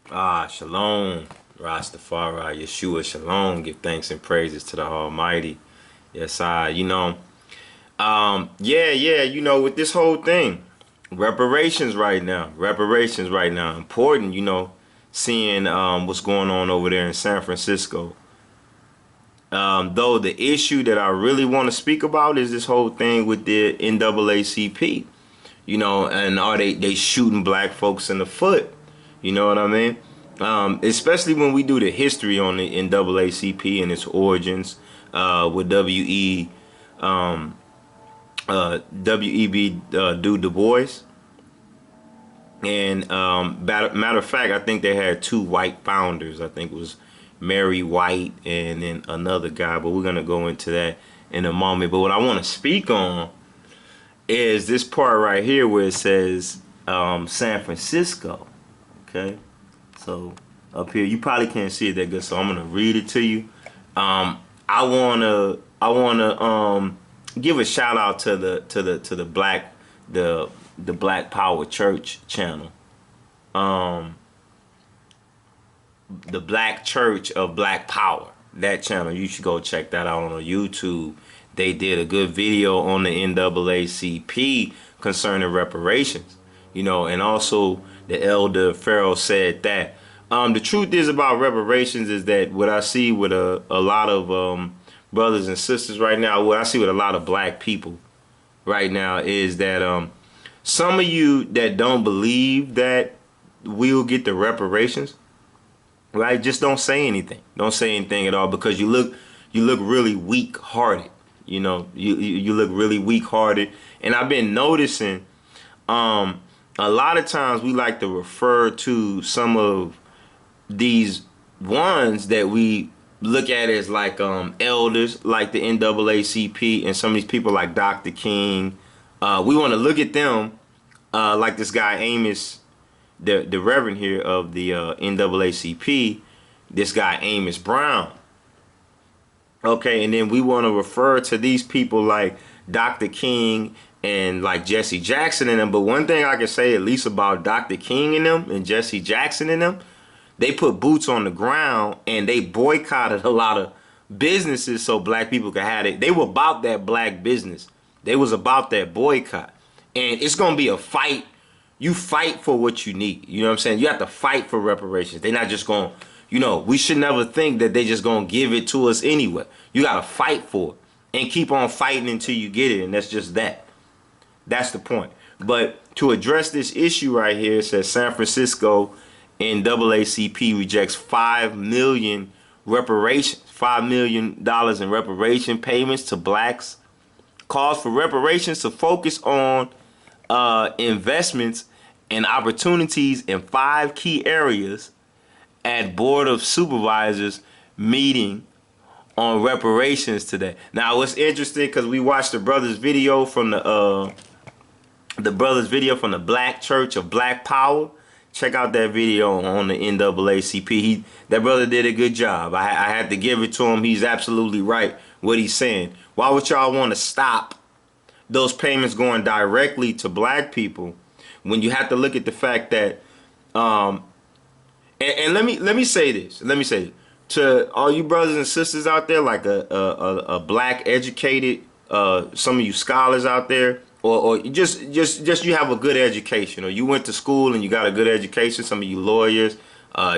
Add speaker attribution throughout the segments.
Speaker 1: Shalom, Rastafari, Yeshua, shalom. Give thanks and praises to the Almighty. Yes, with this whole thing, reparations right now, important, seeing what's going on over there in San Francisco. Though the issue that I really want to speak about is this whole thing with the NAACP, and are they shooting black folks in the foot? You know what I mean? Especially when we do the history on the NAACP and its origins, with W.E.B. Du Bois. And matter of fact, I think they had two white founders. I think it was Mary White and then another guy, but we're going to go into that in a moment. But what I want to speak on is this part right here where it says San Francisco. Okay, so up here you probably can't see it that good, so I'm gonna read it to you. I wanna give a shout out to the Black Power Church channel, the Black Church of Black Power. That channel, you should go check that out on YouTube. They did a good video on the NAACP concerning reparations, and also the elder Pharaoh said that. The truth is about reparations is that what I see with a lot of brothers and sisters right now, what I see with a lot of black people right now is that some of you that don't believe that we'll get the reparations, right? Just don't say anything. Don't say anything at all, because you look really weak-hearted. You look really weak-hearted, and I've been noticing a lot of times we like to refer to some of these ones that we look at as like elders, like the NAACP, and some of these people like Dr. King. We want to look at them like this guy Amos, the reverend here of the NAACP, this guy Amos Brown. Okay, and then we want to refer to these people like Dr. King and like Jesse Jackson and them. But one thing I can say at least about Dr. King and them and Jesse Jackson and them, they put boots on the ground and they boycotted a lot of businesses so black people could have it. They were about that black business. They was about that boycott. And it's going to be a fight. You fight for what you need. You know what I'm saying? You have to fight for reparations. They're not just going, we should never think that they just going to give it to us anyway. You got to fight for it and keep on fighting until you get it. And that's just that. That's the point. But to address this issue right here, it says San Francisco NAACP rejects $5 million reparations, $5 million in reparation payments to blacks. Calls for reparations to focus on investments and opportunities in 5 key areas at Board of Supervisors meeting on reparations today. Now, what's interesting, because we watched the brother's video from the Black Church of Black Power. Check out that video on the NAACP. That brother did a good job. I had to give it to him. He's absolutely right what he's saying. Why would y'all want to stop those payments going directly to black people when you have to look at the fact that and let me say this. Let me say it to all you brothers and sisters out there, like a black educated, some of you scholars out there, or just you have a good education, or you went to school and you got a good education. Some of you lawyers,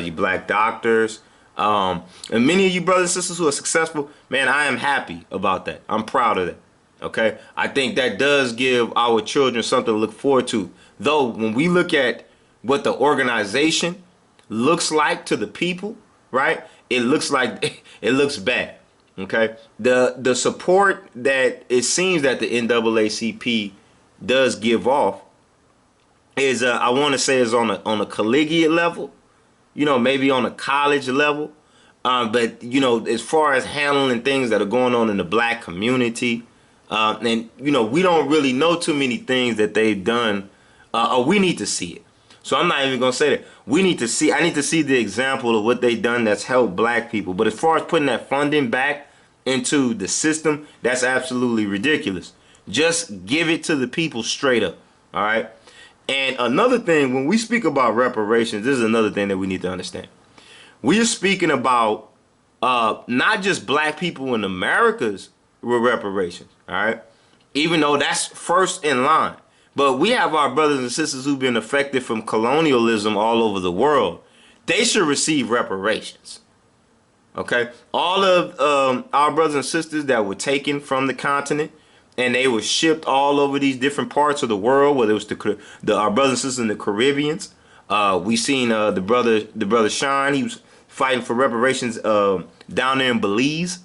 Speaker 1: you black doctors, and many of you brothers and sisters who are successful. Man, I am happy about that. I'm proud of that. Okay, I think that does give our children something to look forward to. Though when we look at what the organization looks like to the people, right? It looks like it looks bad. Okay, the support that it seems that the NAACP does give off is I want to say is on a collegiate level, maybe on a college level, but as far as handling things that are going on in the black community, and we don't really know too many things that they've done, or we need to see it. So I'm not even gonna say that. I need to see the example of what they've done that's helped black people. But as far as putting that funding back into the system, that's absolutely ridiculous. Just give it to the people straight up. All right. And another thing, when we speak about reparations, this is another thing that we need to understand. We are speaking about not just black people in America's reparations, all right? Even though that's first in line. But we have our brothers and sisters who've been affected from colonialism all over the world. They should receive reparations. Okay? All of our brothers and sisters that were taken from the continent and they were shipped all over these different parts of the world, whether it was our brothers and sisters in the Caribbeans. We seen the brother Sean, he was fighting for reparations down there in Belize.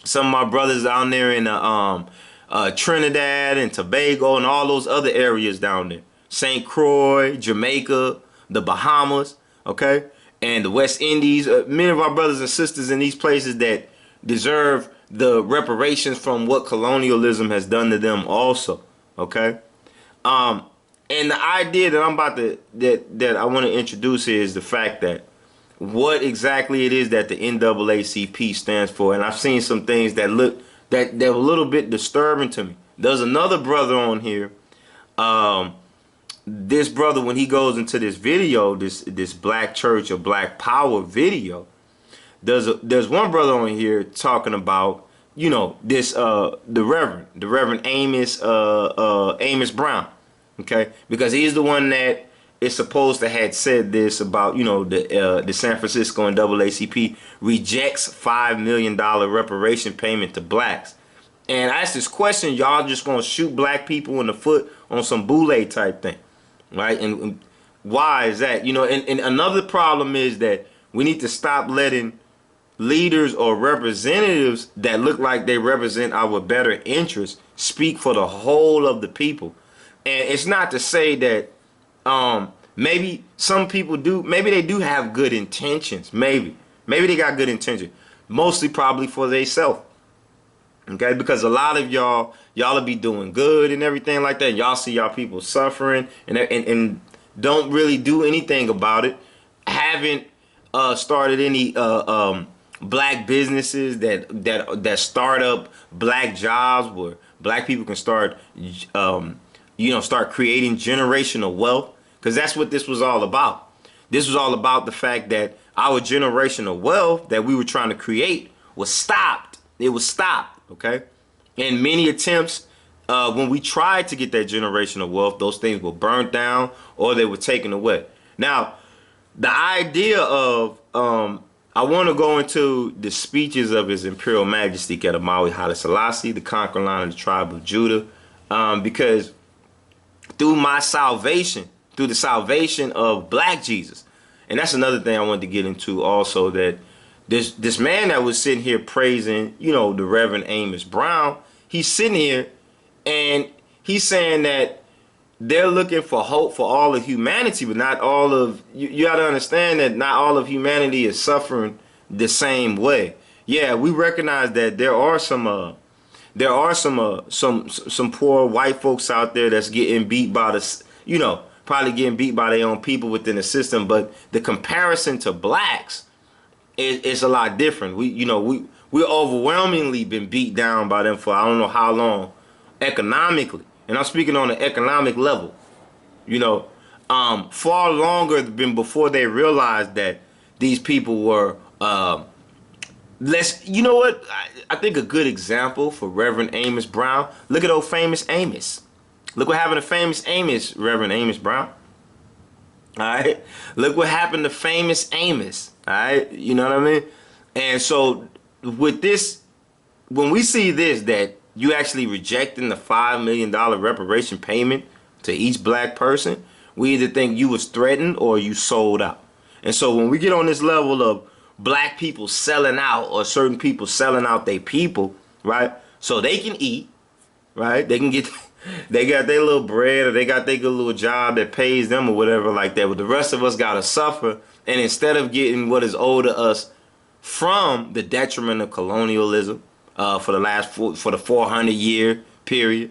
Speaker 1: Some of my brothers down there in Trinidad and Tobago and all those other areas down there. St. Croix, Jamaica, the Bahamas, okay? And the West Indies. Many of our brothers and sisters in these places that deserve the reparations from what colonialism has done to them also, okay? And the idea that I'm about to, that I want to introduce here is the fact that what exactly it is that the NAACP stands for. And I've seen some things that look, that were a little bit disturbing to me. There's another brother on here. This brother, when he goes into this video, this Black Church or Black Power video, there's one brother on here talking about, you know, this the Reverend Amos Brown, okay, because he's the one that is supposed to had said this about, you know, the San Francisco and NAACP rejects $5 million reparation payment to blacks. And I asked this question: y'all just gonna shoot black people in the foot on some boule type thing, right? And why is that? You know, and another problem is that we need to stop letting leaders or representatives that look like they represent our better interests speak for the whole of the people. And it's not to say that maybe some people do, maybe they do have good intentions, maybe they got good intentions, mostly probably for themselves, okay? Because a lot of y'all will be doing good and everything like that, and y'all see y'all people suffering and don't really do anything about it, haven't started any black businesses that start up black jobs where black people can start start creating generational wealth, because that's what this was all about. This was all about the fact that our generational wealth that we were trying to create was stopped. It was stopped, okay? And many attempts, when we tried to get that generational wealth, those things were burnt down or they were taken away. Now, the idea of, I want to go into the speeches of His Imperial Majesty Qedamawi Haile Selassie, the conquering lion of the tribe of Judah, because through my salvation, through the salvation of Black Jesus, and that's another thing I wanted to get into also, that this man that was sitting here praising, you know, the Reverend Amos Brown, he's sitting here and he's saying that they're looking for hope for all of humanity, but not all of you got to understand that not all of humanity is suffering the same way. Yeah, we recognize that there are some poor white folks out there that's getting beat by the, you know, probably getting beat by their own people within the system, but the comparison to blacks is a lot different. We overwhelmingly been beat down by them for I don't know how long economically. And I'm speaking on the economic level, you know, far longer than before they realized that these people were, you know what? I think a good example for Reverend Amos Brown, look at old famous Amos. Look what happened to famous Amos, Reverend Amos Brown. All right. Look what happened to famous Amos. All right. You know what I mean? And so with this, when we see this, that you actually rejecting the $5 million reparation payment to each black person, we either think you was threatened or you sold out. And so when we get on this level of black people selling out or certain people selling out their people, right, so they can eat, right, they can get, they got their little bread or they got their good little job that pays them or whatever like that, but the rest of us got to suffer. And instead of getting what is owed to us from the detriment of colonialism, for the 400-year period,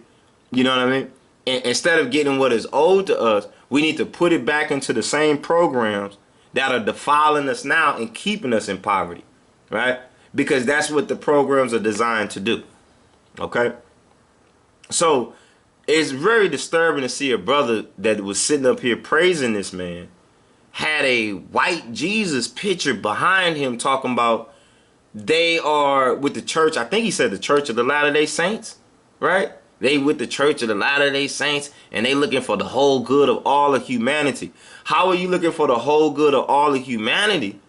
Speaker 1: you know what I mean? And instead of getting what is owed to us, we need to put it back into the same programs that are defiling us now and keeping us in poverty, right? Because that's what the programs are designed to do, okay? So it's very disturbing to see a brother that was sitting up here praising this man had a white Jesus picture behind him talking about they are with the church. I think he said the Church of the Latter-day Saints, right? They with the Church of the Latter-day Saints, and they looking for the whole good of all of humanity. How are you looking for the whole good of all of humanity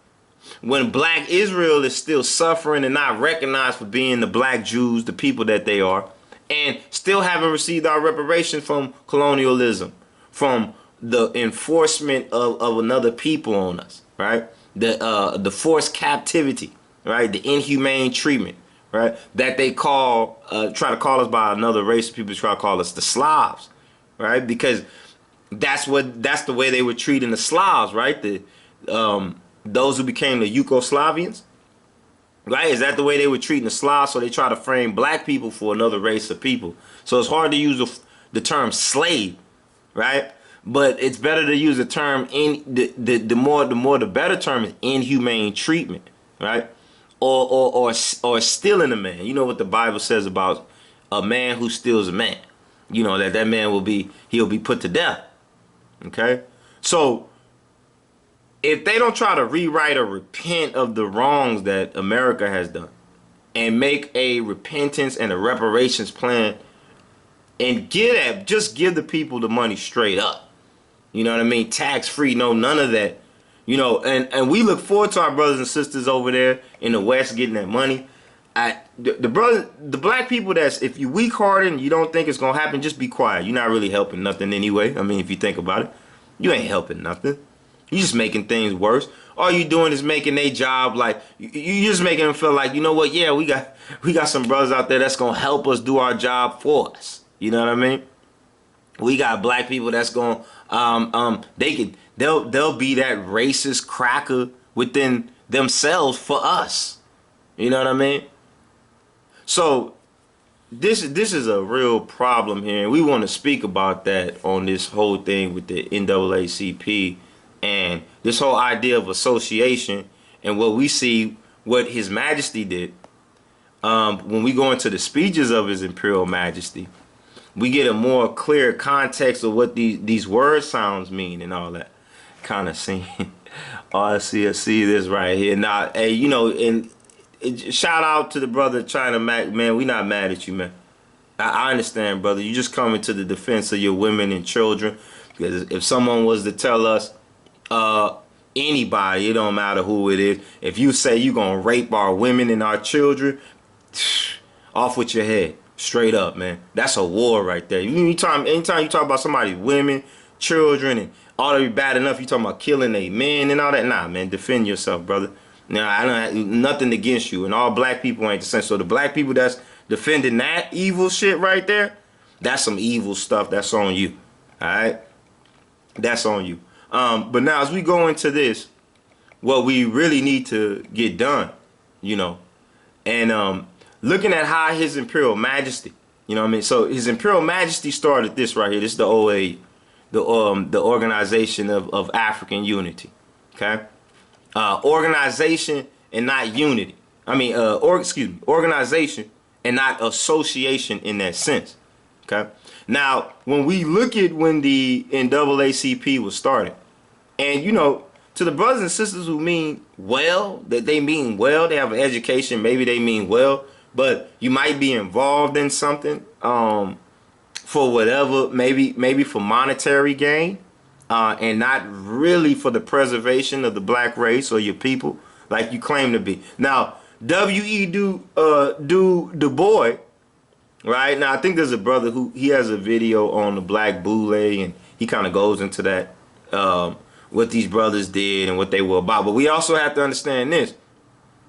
Speaker 1: when black Israel is still suffering and not recognized for being the black Jews, the people that they are, and still haven't received our reparations from colonialism, from the enforcement of another people on us, right? The forced captivity, right? The inhumane treatment, right? That they call, try to call us by another race of people, try to call us the Slavs, right? Because that's the way they were treating the Slavs, right? Those who became the Yugoslavians, right? Is that the way they were treating the Slavs? So they try to frame black people for another race of people. So it's hard to use the term slave, right? But it's better to use the term the better term is inhumane treatment, right? Or stealing a man. You know what the Bible says about a man who steals a man. You know that man he'll be put to death. Okay? So if they don't try to rewrite or repent of the wrongs that America has done and make a repentance and a reparations plan and just give the people the money straight up. You know what I mean? Tax free, no, none of that. You know, and we look forward to our brothers and sisters over there in the West getting that money. The black people if you weak hearted and you don't think it's gonna happen, just be quiet. You're not really helping nothing anyway. I mean, if you think about it, you ain't helping nothing. You're just making things worse. All you doing is making their job like you just making them feel like, you know what? Yeah, we got some brothers out there that's gonna help us do our job for us. You know what I mean? We got black people that's gonna they'll be that racist cracker within themselves for us. You know what I mean? So this is a real problem here, and we want to speak about that on this whole thing with the NAACP and this whole idea of association and what we see what His Majesty did. When we go into the speeches of His Imperial Majesty, we get a more clear context of what these word sounds mean and all that kind of scene. Oh, I see this right here. Now, hey, you know, and shout out to the brother China Mac, man. We not mad at you, man. I understand, brother. You just coming to the defense of your women and children. Because if someone was to tell us, anybody, it don't matter who it is, if you say you gonna rape our women and our children, off with your head. Straight up, man. That's a war right there. Anytime you talk about somebody's women, children, and all that be bad enough, you talking about killing a man and all that. Nah, man, defend yourself, brother. Now, I don't have nothing against you, and all black people ain't the same. So the black people that's defending that evil shit right there, that's some evil stuff. That's on you. All right? That's on you. But now as we go into this, what we really need to get done, you know, and looking at how His Imperial Majesty, you know what I mean? So His Imperial Majesty started this right here. This is the OA, the Organization of African Unity. Okay? Organization and not unity. I mean, organization and not association in that sense. Okay? Now, when we look at when the NAACP was started, and you know, to the brothers and sisters who mean well, that they mean well, they have an education, maybe they mean well, but you might be involved in something for whatever, maybe for monetary gain, and not really for the preservation of the black race or your people like you claim to be. Now, W.E. Du Bois, right? Now, I think there's a brother he has a video on the Black Boule, and he kind of goes into that, what these brothers did and what they were about. But we also have to understand this.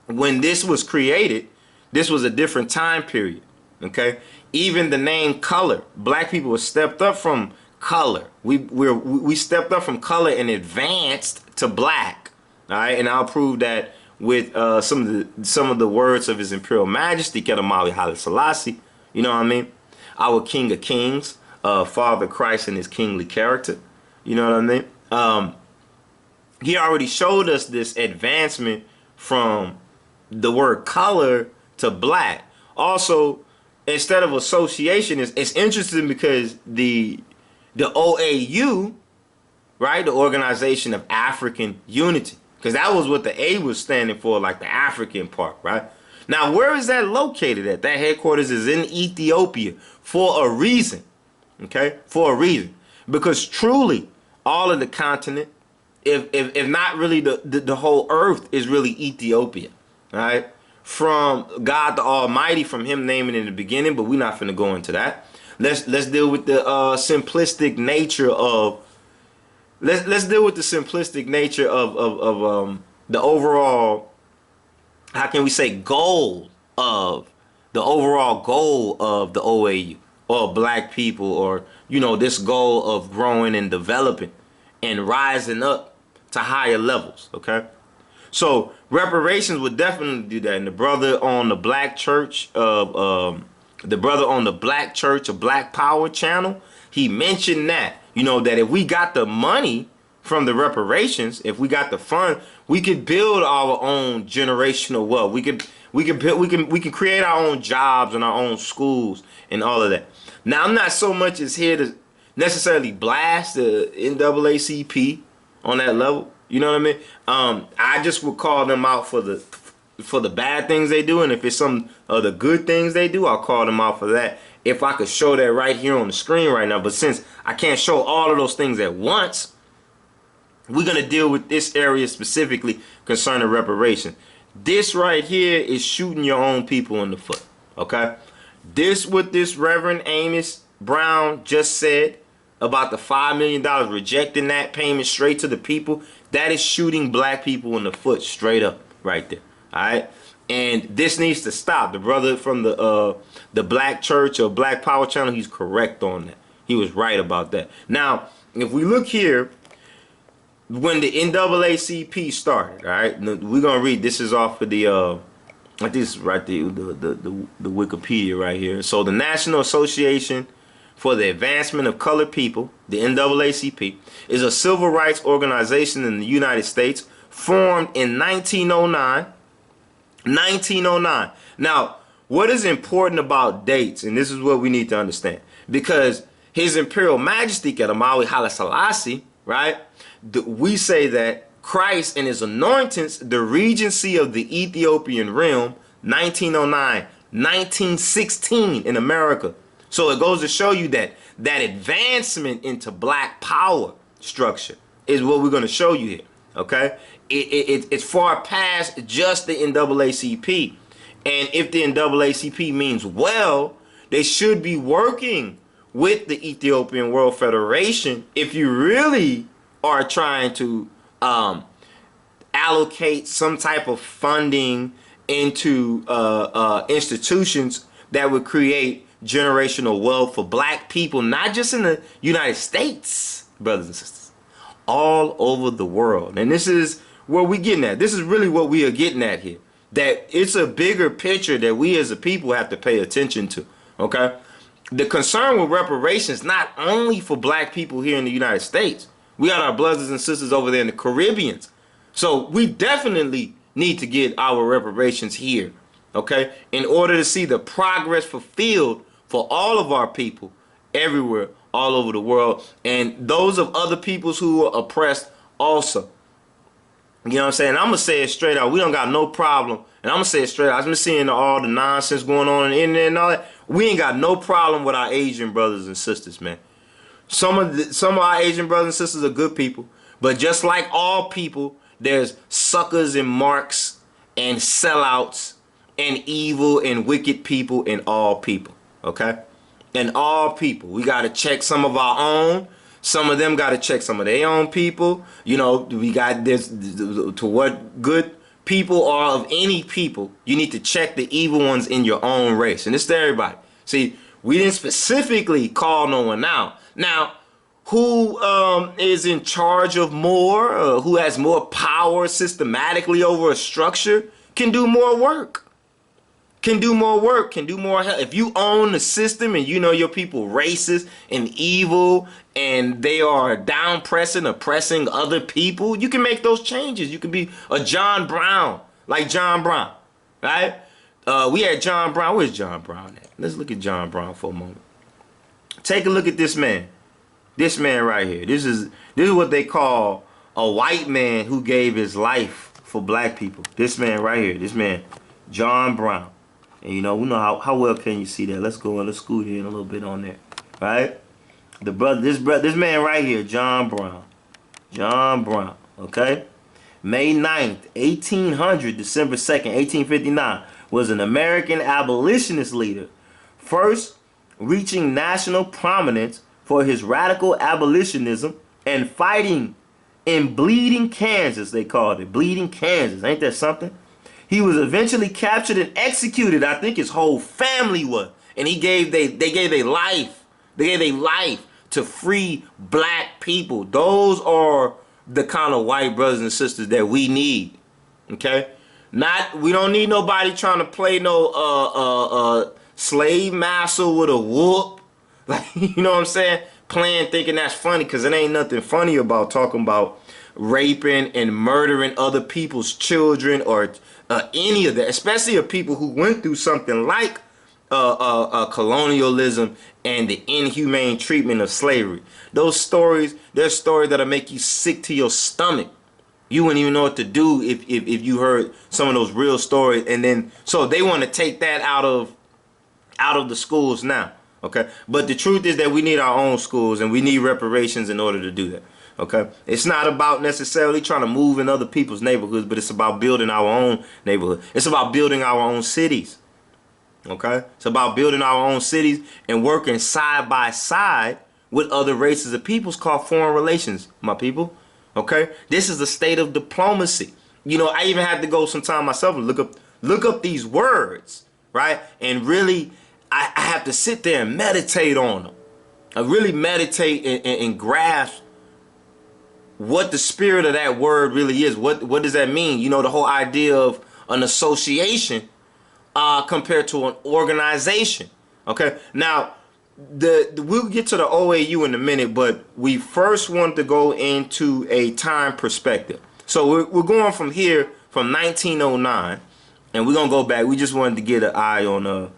Speaker 1: When this was created, this was a different time period, okay? Even the name color, black people were stepped up from color. We stepped up from color and advanced to black, all right? And I'll prove that with some of the words of His Imperial Majesty, Qedamawi Haile Selassie, you know what I mean? Our King of Kings, Father Christ and His kingly character, you know what I mean? He already showed us this advancement from the word color to black. Also, instead of association, it's interesting because the OAU, right, the Organization of African Unity, because that was what the A was standing for, like the African part, right? Now, where is that located at? That headquarters is in Ethiopia for a reason, okay? For a reason. Because truly, all of the continent, if not really the whole earth, is really Ethiopia, right? From God the Almighty, from Him naming in the beginning, but we're not finna go into that. Let's deal with the simplistic nature of let's deal with the simplistic nature of the overall, how can we say, goal of the overall goal of the OAU or black people, or this goal of growing and developing and rising up to higher levels. Okay, so reparations would definitely do that. And the brother on the Black Church of Black Power channel, he mentioned that that if we got the money from the reparations, if we got the fund, we could build our own generational wealth. We can create our own jobs and our own schools and all of that. Now, I'm not so much as here to necessarily blast the NAACP on that level. You know what I mean? I just would call them out for the bad things they do, and if it's some of the good things they do, I'll call them out for that. If I could show that right here on the screen right now, but since I can't show all of those things at once, we're going to deal with this area specifically concerning reparation. This right here is shooting your own people in the foot, okay? What this Reverend Amos Brown just said about the $5 million, rejecting that payment straight to the people, that is shooting black people in the foot straight up right there, all right? And this needs to stop. The brother from the Black Church or Black Power channel, he's correct on that. He was right about that. Now, if we look here, when the NAACP started, all right, we're gonna read. This is off of the I think this is right the Wikipedia right here. So the National Association for the Advancement of Colored People, the NAACP, is a civil rights organization in the United States, formed in 1909. 1909. Now, what is important about dates, and this is what we need to understand, because His Imperial Majesty Qedamawi Haile Selassie, right? We say that Christ and His anointings, the regency of the Ethiopian realm, 1909, 1916 in America. So it goes to show you that advancement into black power structure is what we're going to show you here. Okay, it's far past just the NAACP, and if the NAACP means well, they should be working with the Ethiopian World Federation if you really are trying to allocate some type of funding into institutions that would create generational wealth for black people, not just in the United States, brothers and sisters, all over the world. And this is where we're getting at. This is really what we are getting at here, that it's a bigger picture that we as a people have to pay attention to. Okay, the concern with reparations, not only for black people here in the United States, we got our brothers and sisters over there in the Caribbean. So we definitely need to get our reparations here, okay, in order to see the progress fulfilled for all of our people everywhere, all over the world, and those of other peoples who are oppressed also. You know what I'm saying? I'm going to say it straight out. We don't got no problem. And I'm going to say it straight out. I've been seeing all the nonsense going on the internet and all that. We ain't got no problem with our Asian brothers and sisters, man. Some of our Asian brothers and sisters are good people. But just like all people, there's suckers and marks and sellouts and evil and wicked people in all people. Okay? And all people. We got to check some of our own. Some of them got to check some of their own people. You know, we got this, to what good people are of any people, you need to check the evil ones in your own race. And it's to everybody. See, we didn't specifically call no one out. Now, who is in charge of more, who has more power systematically over a structure, can do more work. Can do more work, can do more help. If you own the system and you know your people racist and evil and they are oppressing other people, you can make those changes. You can be a John Brown, like John Brown, right? We had John Brown. Where's John Brown at? Let's look at John Brown for a moment. Take a look at this man. This man right here. This is what they call a white man who gave his life for black people. This man right here. This man, John Brown. And you know, we know how well can you see that. Let's go and let's scoot in a little bit on there. Right? This man right here, John Brown. John Brown. Okay? May 9th, 1800, December 2nd, 1859, was an American abolitionist leader, first reaching national prominence for his radical abolitionism and fighting in Bleeding, Kansas, they called it. Bleeding, Kansas. Ain't that something? He was eventually captured and executed. I think his whole family was. And they gave a life. They gave a life to free black people. Those are the kind of white brothers and sisters that we need. Okay? We don't need nobody trying to play no slave master with a whoop. Like, you know what I'm saying? Playing, thinking that's funny, because it ain't nothing funny about talking about raping and murdering other people's children or any of that, especially of people who went through something like colonialism and the inhumane treatment of slavery. Those stories, they're stories that'll make you sick to your stomach. You wouldn't even know what to do if you heard some of those real stories. And then, so they want to take that out of the schools now. Okay, but the truth is that we need our own schools and we need reparations in order to do that. Okay, it's not about necessarily trying to move in other people's neighborhoods, but it's about building our own neighborhood. It's about building our own cities. Okay, it's about building our own cities and working side by side with other races of peoples, called foreign relations, my people. Okay, this is the state of diplomacy. You know, I even had to go sometime myself and look up these words, right? And really, I have to sit there and meditate on them. I really meditate and grasp what the spirit of that word really is. What does that mean? You know, the whole idea of an association compared to an organization. Okay, now we'll get to the OAU in a minute, but we first want to go into a time perspective. So we're going from here, from 1909, and we're gonna go back. We just wanted to get an eye on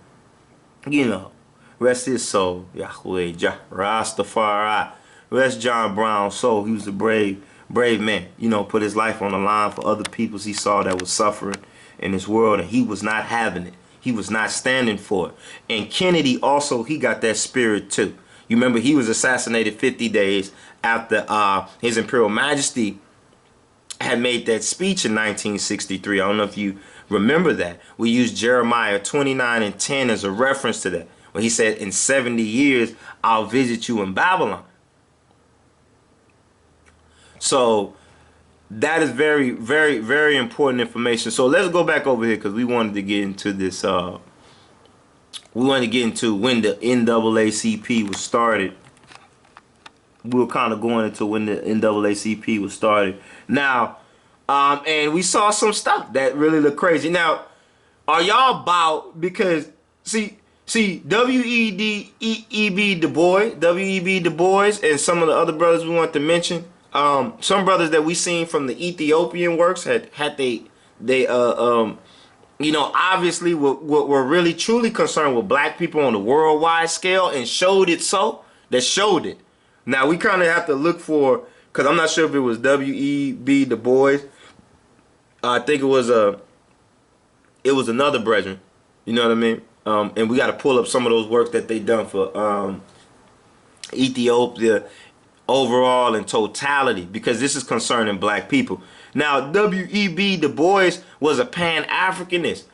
Speaker 1: you know, rest his soul, Yahweh, Rastafari, rest John Brown's soul. He was a brave man, you know, put his life on the line for other peoples he saw that was suffering in this world, and he was not having it. He was not standing for it. And Kennedy also, he got that spirit too. You remember he was assassinated 50 days after His Imperial Majesty had made that speech in 1963. I don't know if you remember that. We used Jeremiah 29:10 as a reference to that, when he said, in 70 years, I'll visit you in Babylon. So that is very, very, very important information. So let's go back over here, because we wanted to get into this. We wanted to get into when the NAACP was started. We were kind of going into when the NAACP was started. Now, and we saw some stuff that really looked crazy. Now, are y'all about, because see W.E.B. Du Bois, and some of the other brothers we want to mention. Some brothers that we seen from the Ethiopian works had you know, obviously were really truly concerned with black people on a worldwide scale, and showed it so. That showed it. Now we kind of have to look for, because I'm not sure if it was W.E.B. Du Bois. I think it was another brethren. You know what I mean? And we got to pull up some of those works that they done for Ethiopia overall in totality, because this is concerning black people. Now, W.E.B. Du Bois was a Pan-Africanist,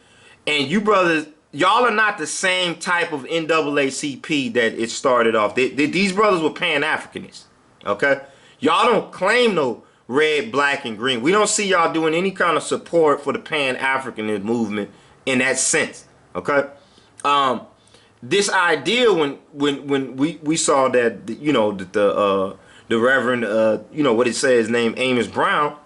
Speaker 1: and you brothers, y'all are not the same type of NAACP that it started off. These brothers were Pan-Africanists, okay? Y'all don't claim no red, black, and green. We don't see y'all doing any kind of support for the Pan-Africanist movement in that sense, okay? This idea, when we saw that, you know, the Reverend, you know, what it says, named Amos Brown,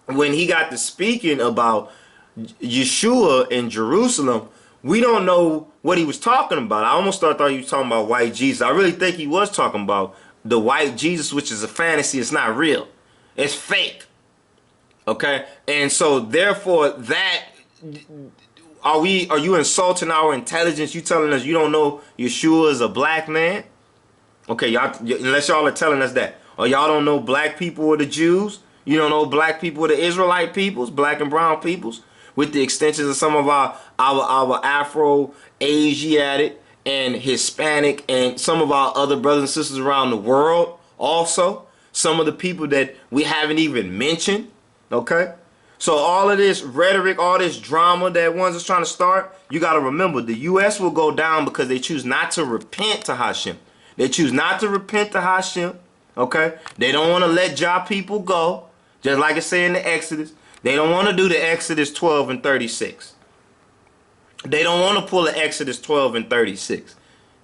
Speaker 1: when he got to speaking about Yeshua in Jerusalem, we don't know what he was talking about. I almost thought he was talking about white Jesus. I really think he was talking about the white Jesus, which is a fantasy. It's not real. It's fake. Okay? And so therefore, that Are you insulting our intelligence? You telling us you don't know Yeshua is a black man? Okay, y'all, unless y'all are telling us that. Or y'all don't know black people or the Jews? You don't know black people or the Israelite peoples, black and brown peoples, with the extensions of some of our Afro-Asiatic and Hispanic and some of our other brothers and sisters around the world also. Some of the people that we haven't even mentioned, okay? So all of this rhetoric, all this drama that ones is trying to start, you got to remember, the U.S. will go down because they choose not to repent to Hashem. They choose not to repent to Hashem, okay? They don't want to let Jah people go, just like it said in the Exodus. They don't want to do the Exodus 12 and 36. They don't want to pull the Exodus 12 and 36.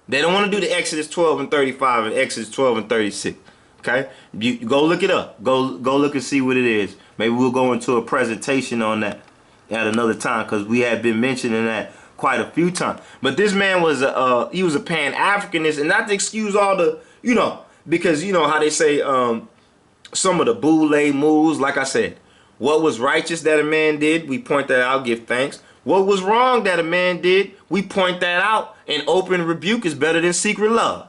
Speaker 1: They don't want to do the Exodus 12 and 35 and Exodus 12 and 36. Okay, you go look it up. Go look and see what it is. Maybe we'll go into a presentation on that at another time, because we have been mentioning that quite a few times. But this man was he was a Pan-Africanist, and not to excuse all the, you know, because you know how they say some of the boule moves. Like I said, what was righteous that a man did, we point that out, give thanks. What was wrong that a man did, we point that out, and open rebuke is better than secret love.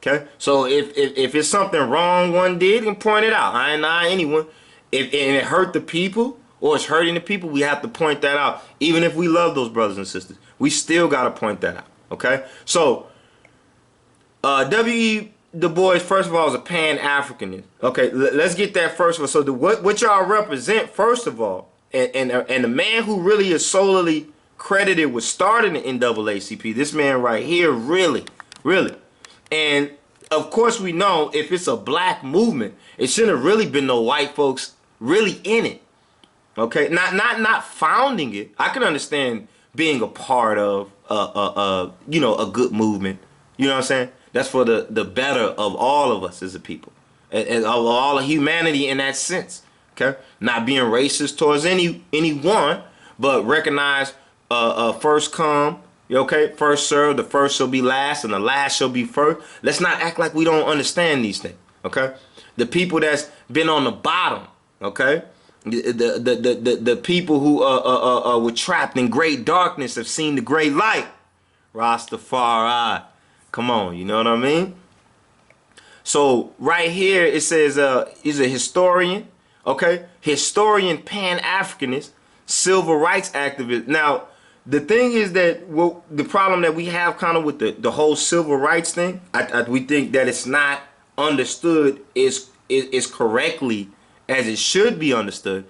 Speaker 1: Okay, so if it's something wrong one did, and point it out. I ain't anyone. If and it hurt the people or it's hurting the people, we have to point that out. Even if we love those brothers and sisters, we still got to point that out. Okay, so W.E. Du Bois, first of all, is a Pan-Africanist. Okay, let's get that first of all. So what y'all represent, first of all, and the man who really is solely credited with starting the NAACP, this man right here, really. And of course we know if it's a black movement, it shouldn't have really been no white folks really in it. Okay, not founding it. I can understand being a part of you know, a good movement. You know what I'm saying? That's for the better of all of us as a people, and of all of humanity in that sense. Okay, not being racist towards anyone, but recognize first come. Okay, first serve, the first shall be last, and the last shall be first. Let's not act like we don't understand these things. Okay, the people that's been on the bottom. Okay, the people who were trapped in great darkness have seen the great light. Rastafari, come on, you know what I mean? So right here it says he's a historian. Okay, historian, Pan-Africanist, civil rights activist. Now, the thing is that the problem that we have kind of with the whole civil rights thing, we think that it's not understood is correctly as it should be understood.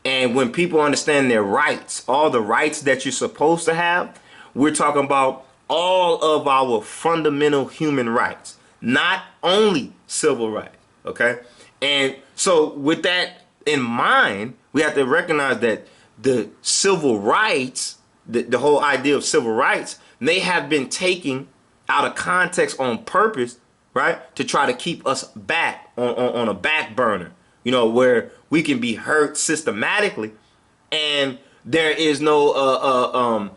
Speaker 1: And when people understand their rights, all the rights that you're supposed to have, we're talking about all of our fundamental human rights, not only civil rights. Okay, and so with that in mind, we have to recognize that the civil rights, the whole idea of civil rights, may have been taken out of context on purpose, right? To try to keep us back on a back burner, you know, where we can be hurt systematically, and there is no how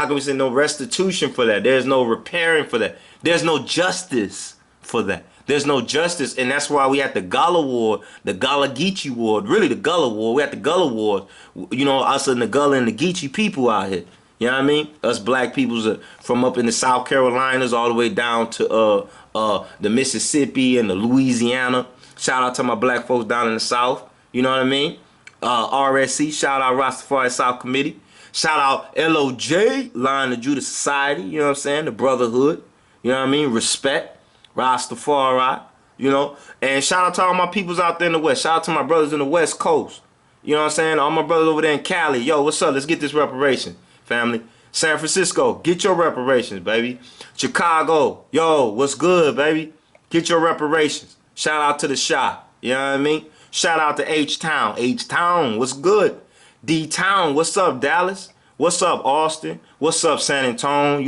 Speaker 1: can we say, no restitution for that. There's no repairing for that. There's no justice for that. There's no justice, and that's why we had the Gullah War, the Gullah Geechee War, really the Gullah War. We had the Gullah Wars, you know, us and the Gullah and the Geechee people out here. You know what I mean? Us black peoples from up in the South Carolinas all the way down to the Mississippi and the Louisiana. Shout out to my black folks down in the South. You know what I mean? RSC, shout out Rastafari South Committee. Shout out LOJ, Line of Judah Society. You know what I'm saying? The brotherhood. You know what I mean? Respect. Rastafari, you know, and shout out to all my peoples out there in the West. Shout out to my brothers in the West Coast. You know what I'm saying? All my brothers over there in Cali. Yo, what's up? Let's get this reparation, family. San Francisco, get your reparations, baby. Chicago, yo, what's good, baby? Get your reparations. Shout out to the shop. You know what I mean? Shout out to H-Town. H-Town, what's good? D-Town, what's up, Dallas? What's up, Austin? What's up, San Antonio?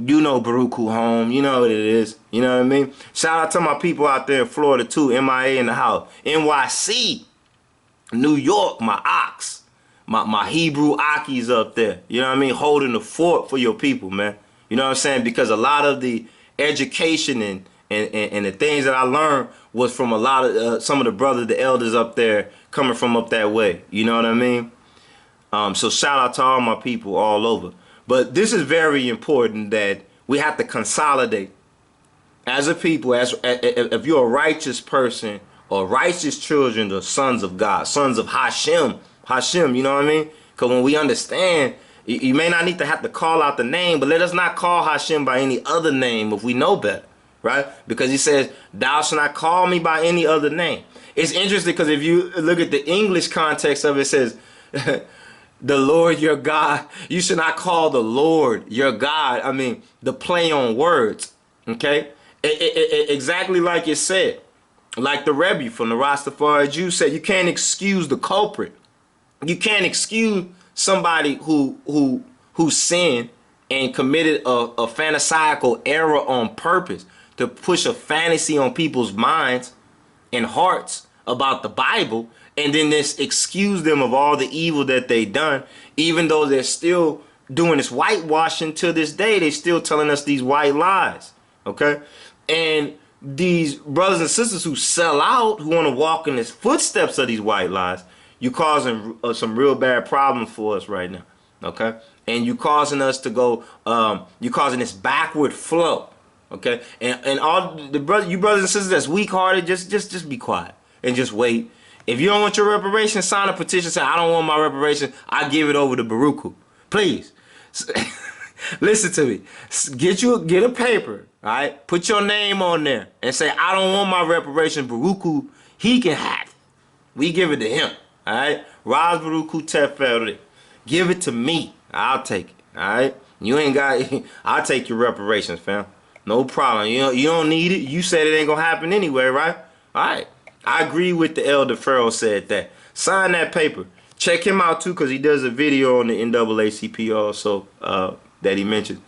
Speaker 1: You know Beruku home. You know what it is. You know what I mean? Shout out to my people out there in Florida too. MIA in the house. NYC. New York. My ox. My Hebrew Akis up there. You know what I mean? Holding the fort for your people, man. You know what I'm saying? Because a lot of the education and the things that I learned was from a lot of some of the brothers, the elders up there coming from up that way. You know what I mean? So shout out to all my people all over. But this is very important that we have to consolidate as a people, as if you're a righteous person or righteous children, the sons of God, sons of Hashem, you know what I mean? Because when we understand, you may not need to have to call out the name, but let us not call Hashem by any other name if we know better, right? Because he says, thou shalt not call me by any other name. It's interesting because if you look at the English context of it, it says, the Lord your God, you should not call the Lord your God. I mean, the play on words, okay? Exactly like it said. Like the Rebbe from the Rastafari Jews said, you can't excuse the culprit. You can't excuse somebody who sinned and committed a pharisaical error on purpose to push a fantasy on people's minds and hearts about the Bible, and then this excuse them of all the evil that they done, even though they're still doing this whitewashing to this day. They still telling us these white lies, okay? And these brothers and sisters who sell out, who want to walk in the footsteps of these white lies, you causing some real bad problems for us right now, okay? And you causing us to go, you causing this backward flow, okay? And all the you brothers and sisters that's weak-hearted, just be quiet and just wait. If you don't want your reparations, sign a petition. Say, I don't want my reparations. I give it over to Beruku. Please. Listen to me. Get a paper, all right? Put your name on there and say, I don't want my reparations. Beruku, he can have it. We give it to him, all right? Ras Beruku Tafari. Give it to me. I'll take it, all right? You ain't got I'll take your reparations, fam. No problem. You don't need it. You said it ain't going to happen anyway, right? All right. I agree with the elder Pharaoh said that. Sign that paper. Check him out too, because he does a video on the NAACP also that he mentioned.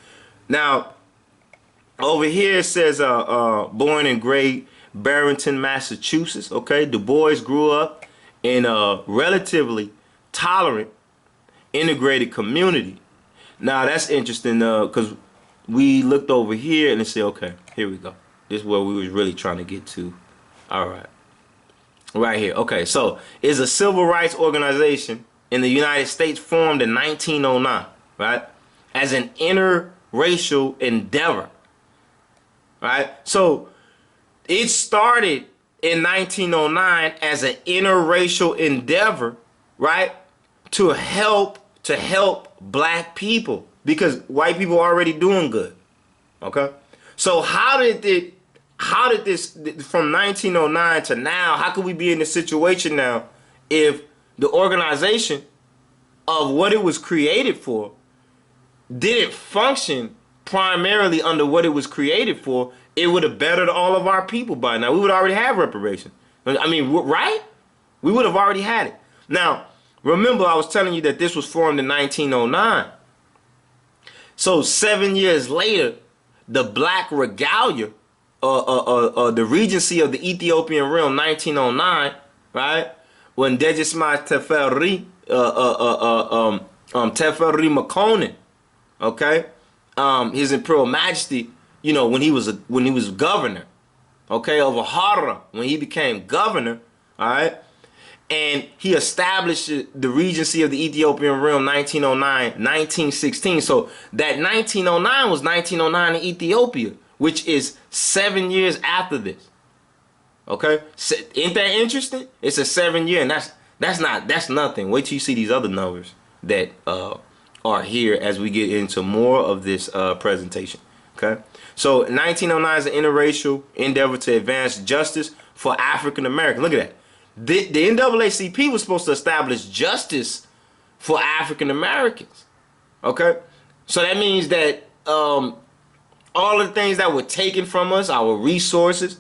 Speaker 1: Now, over here it says born in Great Barrington, Massachusetts. Okay, Du Bois grew up in a relatively tolerant, integrated community. Now that's interesting because we looked over here and said, okay, here we go. This is where we was really trying to get to. All right. Right here. Okay, so it's a civil rights organization in the United States formed in 1909, right? As an interracial endeavor, right? So it started in 1909 as an interracial endeavor, right? To help black people because white people are already doing good, okay? So how did this, from 1909 to now, how could we be in this situation now if the organization of what it was created for didn't function primarily under what it was created for? It would have bettered all of our people by now. We would already have reparations. I mean, right? We would have already had it. Now, remember I was telling you that this was formed in 1909. So 7 years later, the Black Regalia, the Regency of the Ethiopian realm, 1909, right? When Dejesma Teferi, Teferi Makonnen, okay, His Imperial Majesty, you know, when he was governor, okay, of Ahara, when he became governor, all right, and he established the Regency of the Ethiopian realm, 1909, 1916. So that 1909 was 1909 in Ethiopia, which is 7 years after this. Okay, ain't that interesting? It's a 7 year, and that's nothing. Wait till you see these other numbers that are here as we get into more of this presentation. Okay, so 1909 is an interracial endeavor to advance justice for African Americans. Look at that. The NAACP was supposed to establish justice for African Americans. Okay, so that means that all of the things that were taken from us, our resources,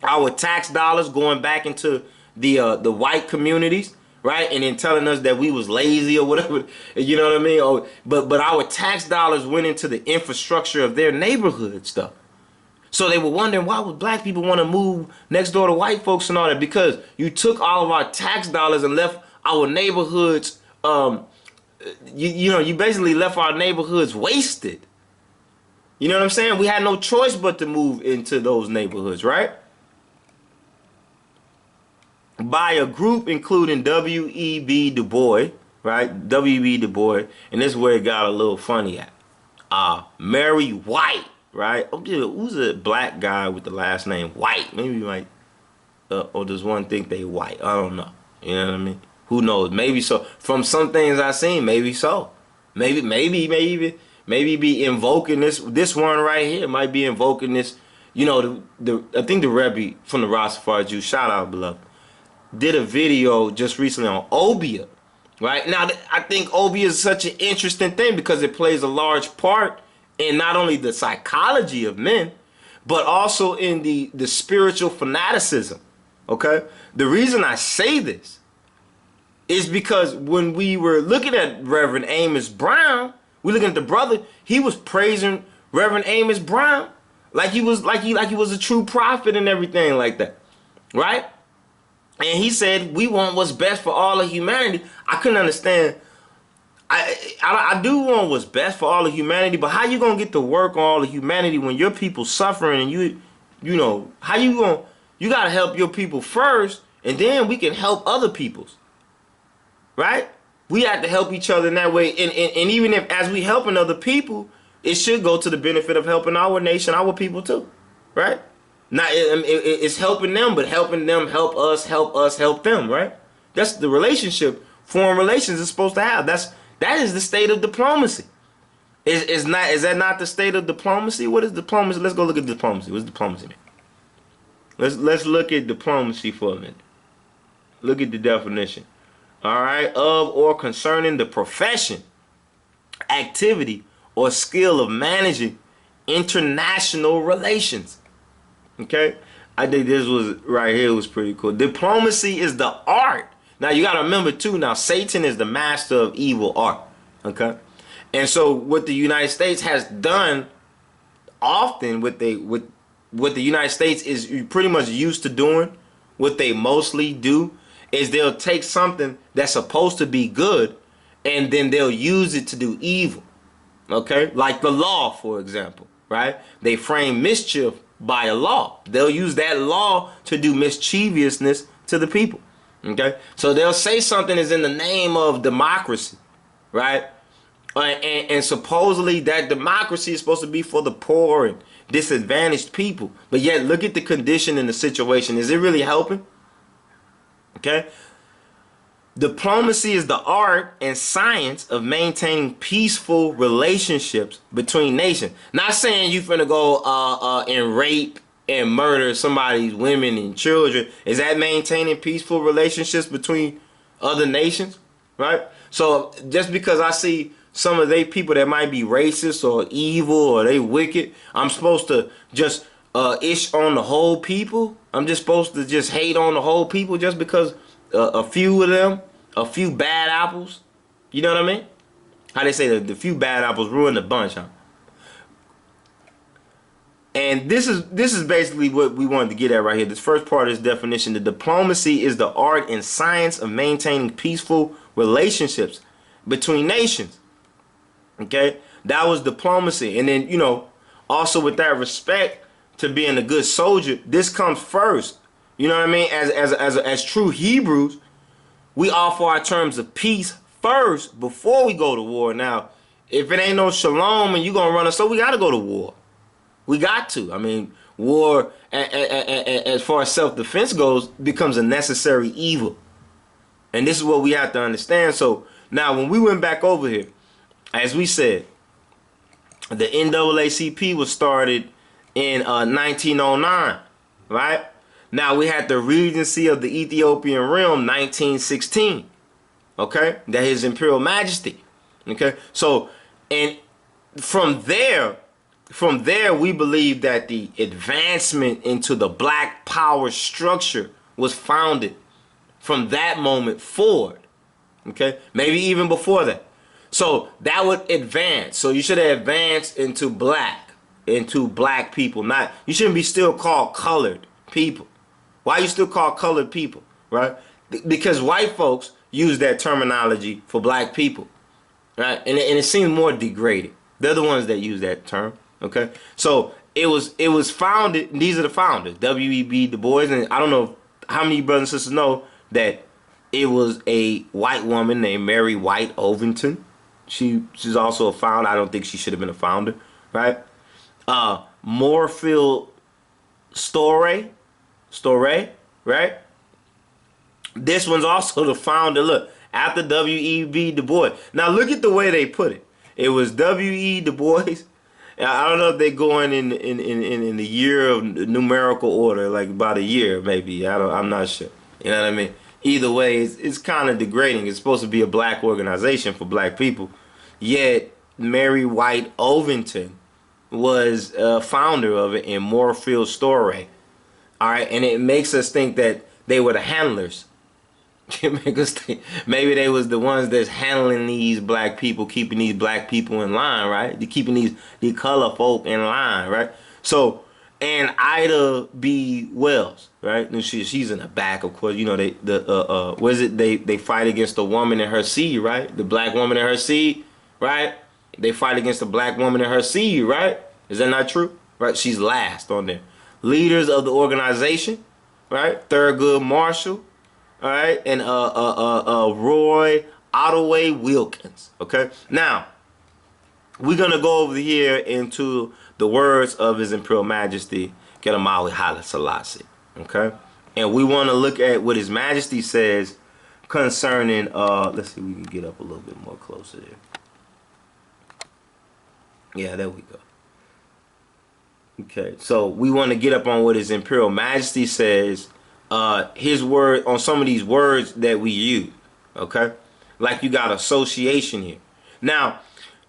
Speaker 1: our tax dollars going back into the white communities, right? And then telling us that we was lazy or whatever, you know what I mean? Or, but our tax dollars went into the infrastructure of their neighborhood stuff. So they were wondering, why would black people want to move next door to white folks and all that? Because you took all of our tax dollars and left our neighborhoods, you basically left our neighborhoods wasted. You know what I'm saying? We had no choice but to move into those neighborhoods, right? By a group including W.E.B. Du Bois, right? W.E.B. Du Bois, and this is where it got a little funny at. Mary White, right? Oh, dude, who's a black guy with the last name White? Maybe like, or does one think they white? I don't know. You know what I mean? Who knows? Maybe so. From some things I've seen, maybe so. Maybe be invoking this one right here. Might be invoking this. You know, I think the Rebbe from the Rastafari Jews, shout out beloved, did a video just recently on Obia. Right now, I think Obia is such an interesting thing because it plays a large part in not only the psychology of men, but also in the spiritual fanaticism. Okay, the reason I say this is because when we were looking at Reverend Amos Brown, we looking at the brother. He was praising Reverend Amos Brown like he was a true prophet and everything like that, right? And he said, we want what's best for all of humanity. I couldn't understand. I do want what's best for all of humanity, but how you going to get to work on all of humanity when your people suffering and you know, how you going to, you got to help your people first, and then we can help other people's, right? We have to help each other in that way. And even if, as we helping other people, it should go to the benefit of helping our nation, our people too, right? Not it's helping them, but helping them help us, help them, right? That's the relationship foreign relations is supposed to have. That is the state of diplomacy. Is that not the state of diplomacy? What is diplomacy? Let's go look at diplomacy. What's diplomacy mean? Let's look at diplomacy for a minute. Look at the definition. All right, of or concerning the profession, activity, or skill of managing international relations. Okay, I think this was right here was pretty cool. Diplomacy is the art. Now you got to remember too. Now Satan is the master of evil art. Okay, and so what the United States has done often, what the United States is pretty much used to doing, what they mostly do is they'll take something that's supposed to be good, and then they'll use it to do evil. Okay, like the law, for example, right? They frame mischief by a law. They'll use that law to do mischievousness to the people. Okay, so they'll say something is in the name of democracy, right? And supposedly that democracy is supposed to be for the poor and disadvantaged people, but yet look at the condition and the situation. Is it really helping? Okay, diplomacy is the art and science of maintaining peaceful relationships between nations. Not saying you finna go and rape and murder somebody's women and children. Is that maintaining peaceful relationships between other nations? Right? So just because I see some of they people that might be racist or evil or they wicked, I'm supposed to just ish on the whole people? I'm just supposed to just hate on the whole people just because a few of them, a few bad apples, you know what I mean? How they say the few bad apples ruin the bunch, huh? And this is basically what we wanted to get at right here. This first part of this definition: the diplomacy is the art and science of maintaining peaceful relationships between nations. Okay, that was diplomacy. And then, you know, also with that respect to being a good soldier, this comes first. You know what I mean? As true Hebrews, we offer our terms of peace first before we go to war. Now, if it ain't no shalom and you gonna run us, so we gotta go to war. We got to. I mean, war, as far as self-defense goes, becomes a necessary evil. And this is what we have to understand. So now when we went back over here, as we said, the NAACP was started in 1909, right? Now we had the Regency of the Ethiopian Realm, 1916, okay? That is Imperial Majesty, okay? So, and from there we believe that the advancement into the black power structure was founded from that moment forward, okay? Maybe even before that. So that would advance. So you should have advanced into black people. Not, you shouldn't be still called colored people. Why you still call colored people, right? Because white folks use that terminology for black people, right? And it seems more degraded. They're the ones that use that term, okay? So it was founded, and these are the founders, W.E.B. Du Bois, and I don't know how many brothers and sisters know that it was a white woman named Mary White Ovington. She's also a founder. I don't think she should have been a founder, right? Moorfield Storey, right? This one's also the founder. Look, after W.E.B. Du Bois. Now look at the way they put it. It was W.E. Du Bois. I don't know if they're going in the year of numerical order, like about a year maybe. I'm not sure. You know what I mean? Either way, it's kind of degrading. It's supposed to be a black organization for black people, yet Mary White Ovington was a founder of it in Moorfield Storey. All right, and it makes us think that they were the handlers. It makes us think maybe they was the ones that's handling these black people, keeping these black people in line, right? They're keeping these color folk in line, right? So, and Ida B. Wells, right? And she's in the back, of course. You know, they fight against the woman and her seed, right? The black woman and her seed, right? They fight against the black woman and her seed, right? Is that not true? Right? She's last on there. Leaders of the organization, right? Thurgood Marshall, all right, and Roy Ottaway Wilkins. Okay, now we're gonna go over here into the words of His Imperial Majesty Qedamawi Haile Selassie. Okay, and we want to look at what His Majesty says concerning. Let's see, if we can get up a little bit more closer there. Yeah, there we go. Okay, so we want to get up on what His Imperial Majesty says. His word on some of these words that we use, okay? Like you got association here. Now,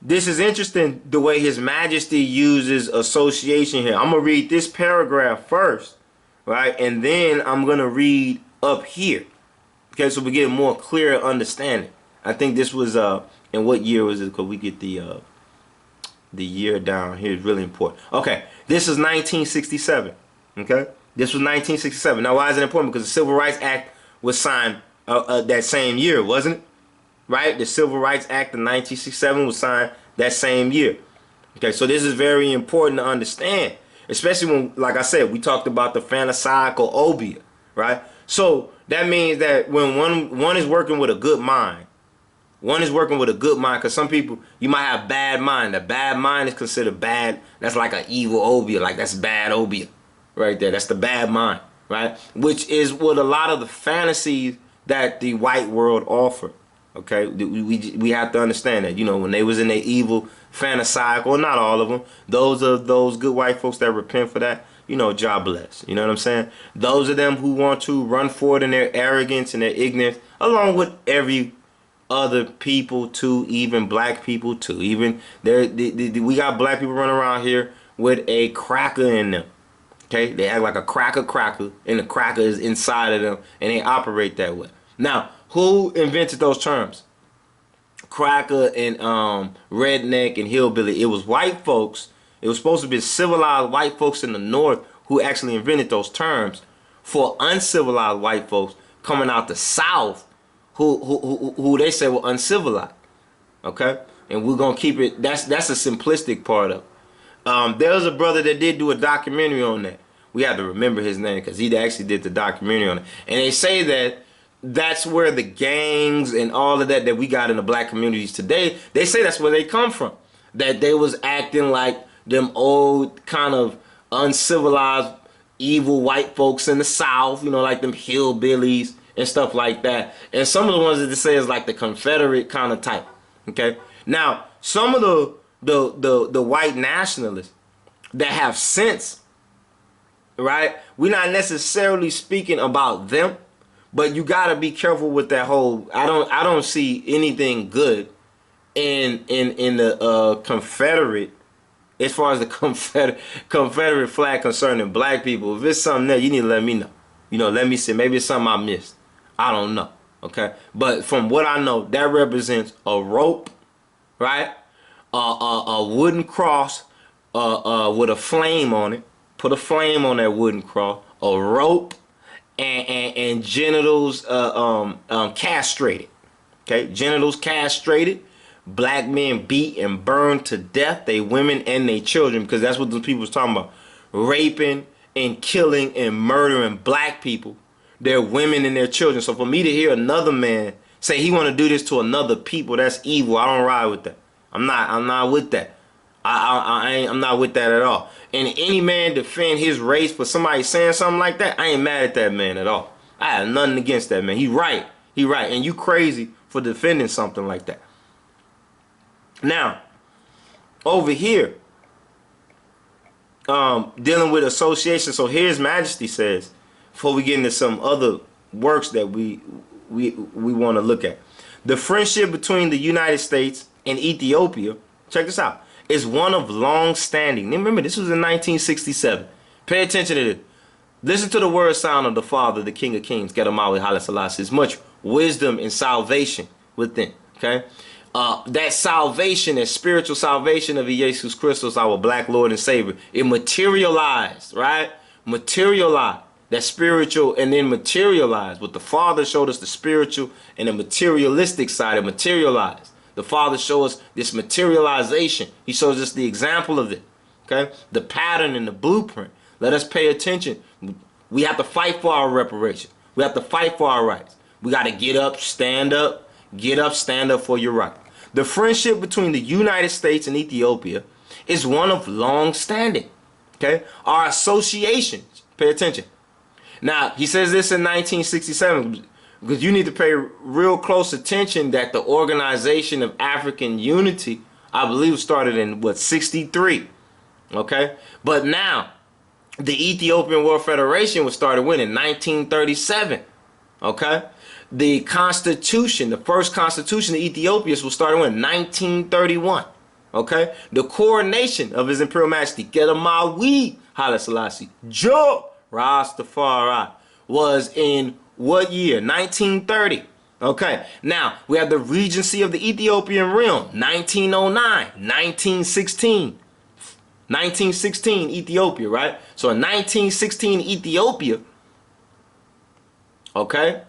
Speaker 1: this is interesting the way His Majesty uses association here. I'm going to read this paragraph first, right? And then I'm going to read up here. Okay, so we get a more clear understanding. I think this was, in what year was it? Because we get the year down here is really important. Okay, this is 1967, okay? This was 1967. Now, why is it important? Because the Civil Rights Act was signed that same year, wasn't it? Right? The Civil Rights Act of 1967 was signed that same year. Okay, so this is very important to understand, especially when, like I said, we talked about the pharisaical obia, right? So that means that when one is working with a good mind, because some people, you might have bad mind. A bad mind is considered bad. That's like an evil obia, like that's bad obia. Right there, that's the bad mind, right? Which is what a lot of the fantasies that the white world offer. Okay, we have to understand that, you know, when they was in their evil pharisaical, not all of them, those are those good white folks that repent for that, you know, God bless. You know what I'm saying? Those of them who want to run forward in their arrogance and their ignorance, along with every other people too, even black people too. Even we got black people running around here with a cracker in them. Okay, they act like a cracker, and the cracker is inside of them, and they operate that way. Now, who invented those terms? Cracker and redneck and hillbilly. It was white folks. It was supposed to be civilized white folks in the North who actually invented those terms for uncivilized white folks coming out the South who they say were uncivilized. Okay, and we're gonna keep it. That's a simplistic part of it. There was a brother that did do a documentary on that. We have to remember his name because he actually did the documentary on it. And they say that that's where the gangs and all of that we got in the black communities today, they say that's where they come from. That they was acting like them old kind of uncivilized evil white folks in the South, you know, like them hillbillies and stuff like that. And some of the ones that they say is like the Confederate kind of type. Okay. Now, some of the white nationalists that have sense, right? We're not necessarily speaking about them, but you gotta be careful with that whole. I don't see anything good in the Confederate, as far as the Confederate flag concerning black people. If it's something there, you need to let me know. You know, let me see. Maybe it's something I missed. I don't know. Okay, but from what I know, that represents a rope, right? A wooden cross with a flame on it. Put a flame on that wooden cross. A rope and genitals castrated. Okay, genitals castrated. Black men beat and burned to death. They women and they children, because that's what the people was talking about. Raping and killing and murdering black people their women and their children. So for me to hear another man say he want to do this to another people, that's evil. I don't ride with that. I'm not with that. I'm not with that at all. And any man defend his race for somebody saying something like that, I ain't mad at that man at all. I have nothing against that man. He right. He right. And you crazy for defending something like that. Now, over here, dealing with association. So here's Majesty says, before we get into some other works that we want to look at. The friendship between the United States and Ethiopia, check this out, is one of long standing. Remember, this was in 1967. Pay attention to this. Listen to the word sound of the Father, the King of Kings, Qedamawi, Haile Selassie. There's much wisdom and salvation within. Okay? That salvation, that spiritual salvation of Jesus Christus, our black Lord and Savior, it materialized, right? Materialized. That spiritual and then materialized. What the Father showed us, the spiritual and the materialistic side, it materialized. The Father showed us this materialization. He shows us the example of it. Okay? The pattern and the blueprint. Let us pay attention. We have to fight for our reparation. We have to fight for our rights. We got to get up, stand up for your right. The friendship between the United States and Ethiopia is one of long standing. Okay? Our associations, pay attention. Now, he says this in 1967, because you need to pay real close attention that the Organization of African Unity, I believe, started in, what, 63. Okay? But now, the Ethiopian World Federation was started when? In 1937. Okay? The Constitution, the first Constitution of Ethiopia was started when? 1931. Okay? The coronation of His Imperial Majesty, Qedamawi Haile Selassie, Rastafari, was in what year? 1930. Okay. Now, we have the Regency of the Ethiopian Realm, 1909, 1916. 1916 Ethiopia, right? So in 1916 Ethiopia, okay?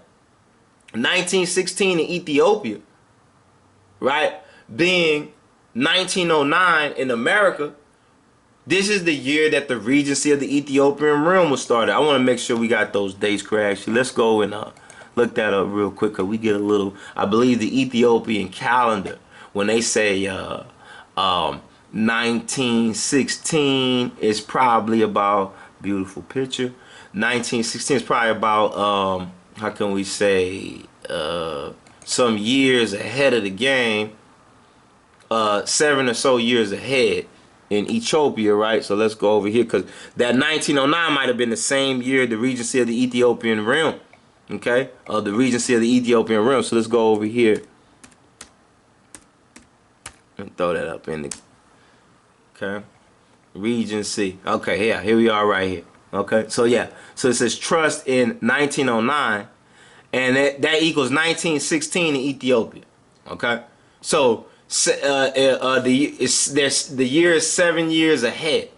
Speaker 1: 1916 in Ethiopia, right? Being 1909 in America, this is the year that the Regency of the Ethiopian Realm was started. I want to make sure we got those dates correct. Actually, let's go and look that up real quick, because we get a little, I believe the Ethiopian calendar, when they say 1916 is probably about, beautiful picture, 1916 is probably about, how can we say, some years ahead of the game, 7 or so years ahead in Ethiopia, right? So let's go over here, because that 1909 might have been the same year the Regency of the Ethiopian Realm, okay? The Regency of the Ethiopian Realm. So let's go over here and throw that up in the, okay? Regency. Okay, yeah, here we are right here. Okay, so yeah, so it says trust in 1909, and that equals 1916 in Ethiopia. Okay, so the year is 7 years ahead,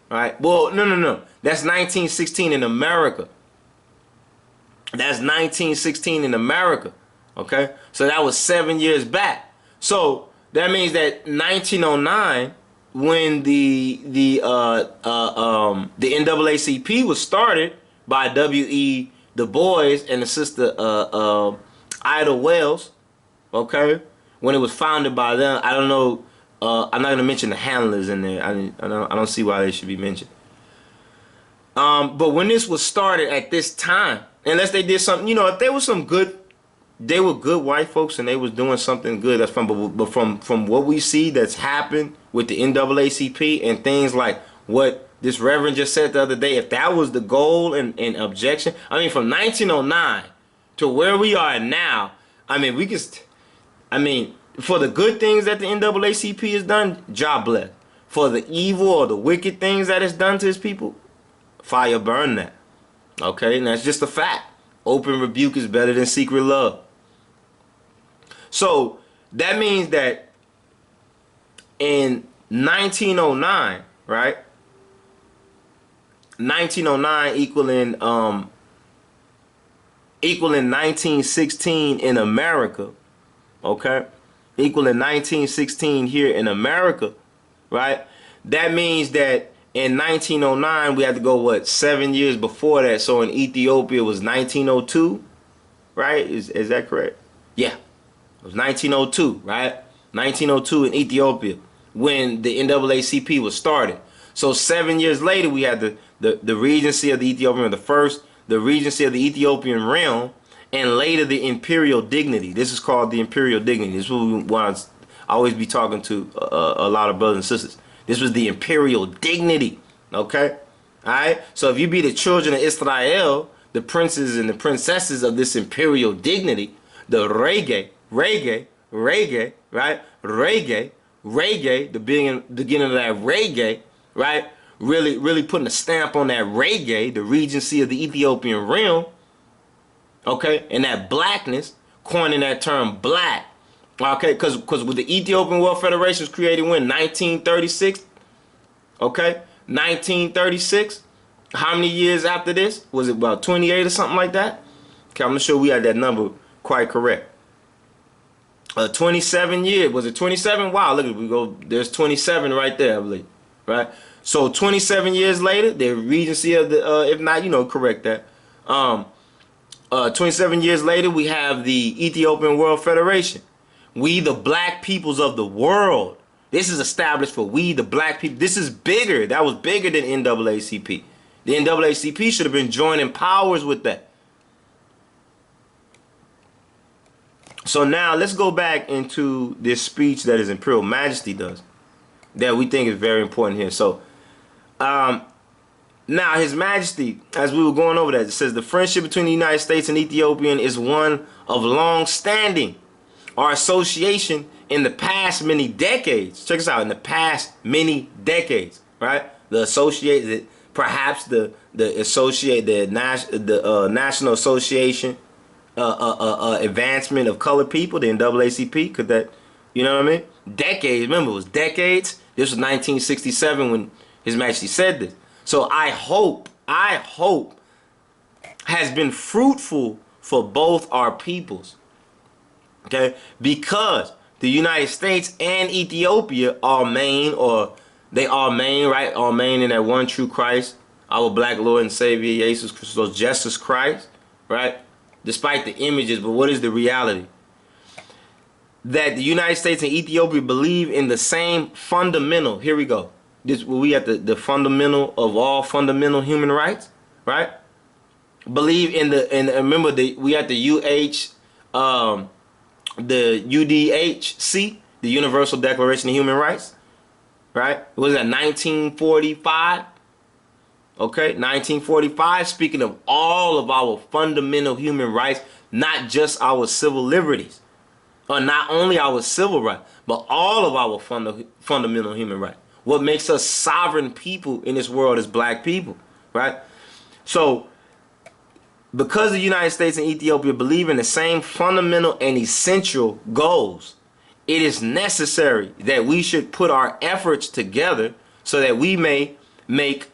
Speaker 1: right? Well, no, that's 1916 in America. That's 1916 in America. Okay, so that was 7 years back. So that means that 1909, when the NAACP was started by W.E. Du Bois and the sister Ida Wells, okay, when it was founded by them, I don't know, I'm not gonna mention the handlers in there. I don't see why they should be mentioned. But when this was started at this time, unless they did something, you know, if there was some good, they were good white folks and they was doing something good, that's fine. But from what we see that's happened with the NAACP and things like what this reverend just said the other day, if that was the goal and objection, I mean, from 1909 to where we are now, I mean, we can, I mean, for the good things that the NAACP has done, job bless. For the evil or the wicked things that it's done to his people, fire burn that. Okay, and that's just a fact. Open rebuke is better than secret love. So that means that in 1909, right? 1909 equaling 1916 in America, okay? Equaling 1916 here in America, right? That means that in 1909, we had to go, what, 7 years before that. So in Ethiopia, it was 1902, right? Is that correct? Yeah, it was 1902, right? 1902 in Ethiopia when the NAACP was started. So 7 years later, we had the Regency of the Ethiopian, the Regency of the Ethiopian realm, and later the Imperial dignity. This is called the Imperial dignity. This is what we want to always be talking to a lot of brothers and sisters. This was the Imperial dignity, okay? All right? So if you be the children of Israel, the princes and the princesses of this Imperial dignity, the reggae, right? Reggae, the beginning of that reggae, right? Really putting a stamp on that reggae, the Regency of the Ethiopian realm, okay? And that blackness, coining that term black, okay? Because with the Ethiopian World Federation was created when? 1936, okay? 1936. How many years after this? Was it about 28 or something like that? Okay, I'm not sure we had that number quite correct. 27 years. Was it 27? Wow, look at we go. There's 27 right there, I believe. Right? So 27 years later, the Regency of the, if not, correct that. 27 years later, we have the Ethiopian World Federation. We, the black peoples of the world. This is established for we, the black people. This is bigger. That was bigger than NAACP. The NAACP should have been joining powers with that. So now let's go back into this speech that His Imperial Majesty does, that we think is very important here. So now His Majesty, as we were going over that, it says the friendship between the United States and Ethiopia is one of long standing. Our association in the past many decades. Check this out. In the past many decades, right? The associated, perhaps the National Association Advancement of Colored People, the NAACP. Could that, you know what I mean? Decades. Remember, it was decades. This was 1967 when His Majesty said this. So I hope has been fruitful for both our peoples. Okay, because the United States and Ethiopia are Amein, or they are Amein, right? Amein in that one true Christ, our black Lord and Savior, Jesus Christ, right? Despite the images, but what is the reality? That the United States and Ethiopia believe in the same fundamental, here we go. We at the fundamental of all fundamental human rights, right? Believe in remember we at the the UDHC, the Universal Declaration of Human Rights, right? Was that 1945? Okay, 1945, speaking of all of our fundamental human rights, not just our civil liberties, or not only our civil rights, but all of our fundamental human rights. What makes us sovereign people in this world is black people, right? So, because the United States and Ethiopia believe in the same fundamental and essential goals, it is necessary that we should put our efforts together so that we may make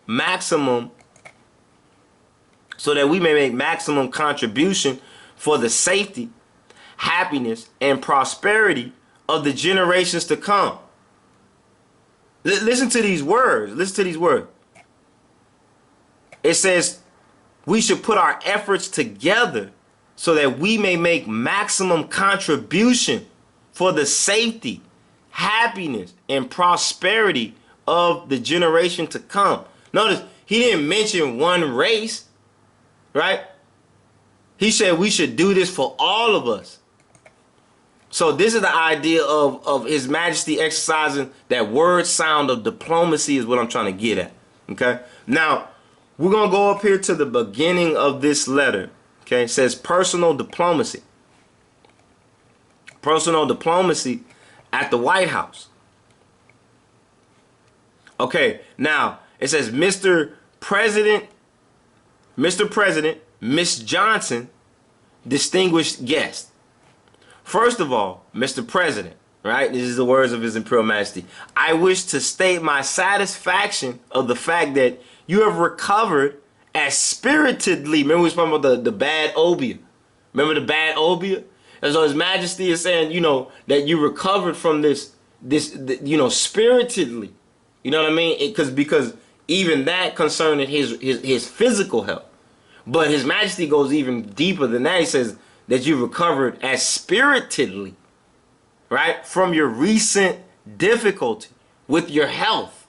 Speaker 1: maximum contribution for the safety, happiness, and prosperity of the generations to come. Listen to these words. Listen to these words. It says we should put our efforts together so that we may make maximum contribution for the safety, happiness, and prosperity of the generation to come. Notice, he didn't mention one race, right? He said we should do this for all of us. So this is the idea of His Majesty exercising that word sound of diplomacy is what I'm trying to get at, okay? Now, we're going to go up here to the beginning of this letter, okay? It says personal diplomacy. Personal diplomacy at the White House. Okay, now it says Mr. President, Miss Johnson, distinguished guest. First of all, Mr. President, right? This is the words of His Imperial Majesty. I wish to state my satisfaction of the fact that you have recovered as spiritedly. Remember we was talking about the bad obia. Remember the bad obia? And so His Majesty is saying, that you recovered from this spiritedly. You know what I mean? Because even that concerned his physical health. But His Majesty goes even deeper than that. He says that you recovered as spiritedly, right, from your recent difficulty with your health.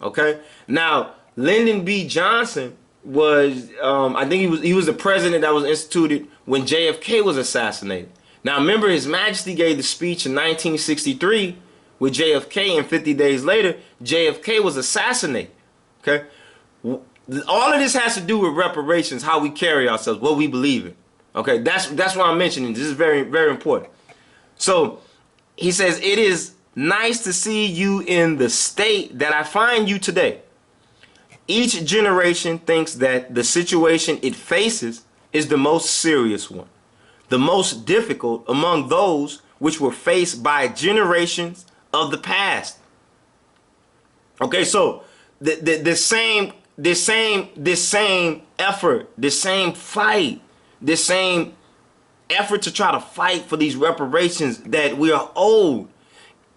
Speaker 1: Okay? Now, Lyndon B. Johnson was, I think he was the president that was instituted when JFK was assassinated. Now, remember, His Majesty gave the speech in 1963 with JFK, and 50 days later, JFK was assassinated. Okay? All of this has to do with reparations, how we carry ourselves, what we believe in. Okay? That's why I'm mentioning this. This is very, very important. So, he says, it is nice to see you in the state that I find you today. Each generation thinks that the situation it faces is the most serious one, the most difficult among those which were faced by generations of the past. Okay, so the same effort, the same fight, the same effort to try to fight for these reparations that we are owed.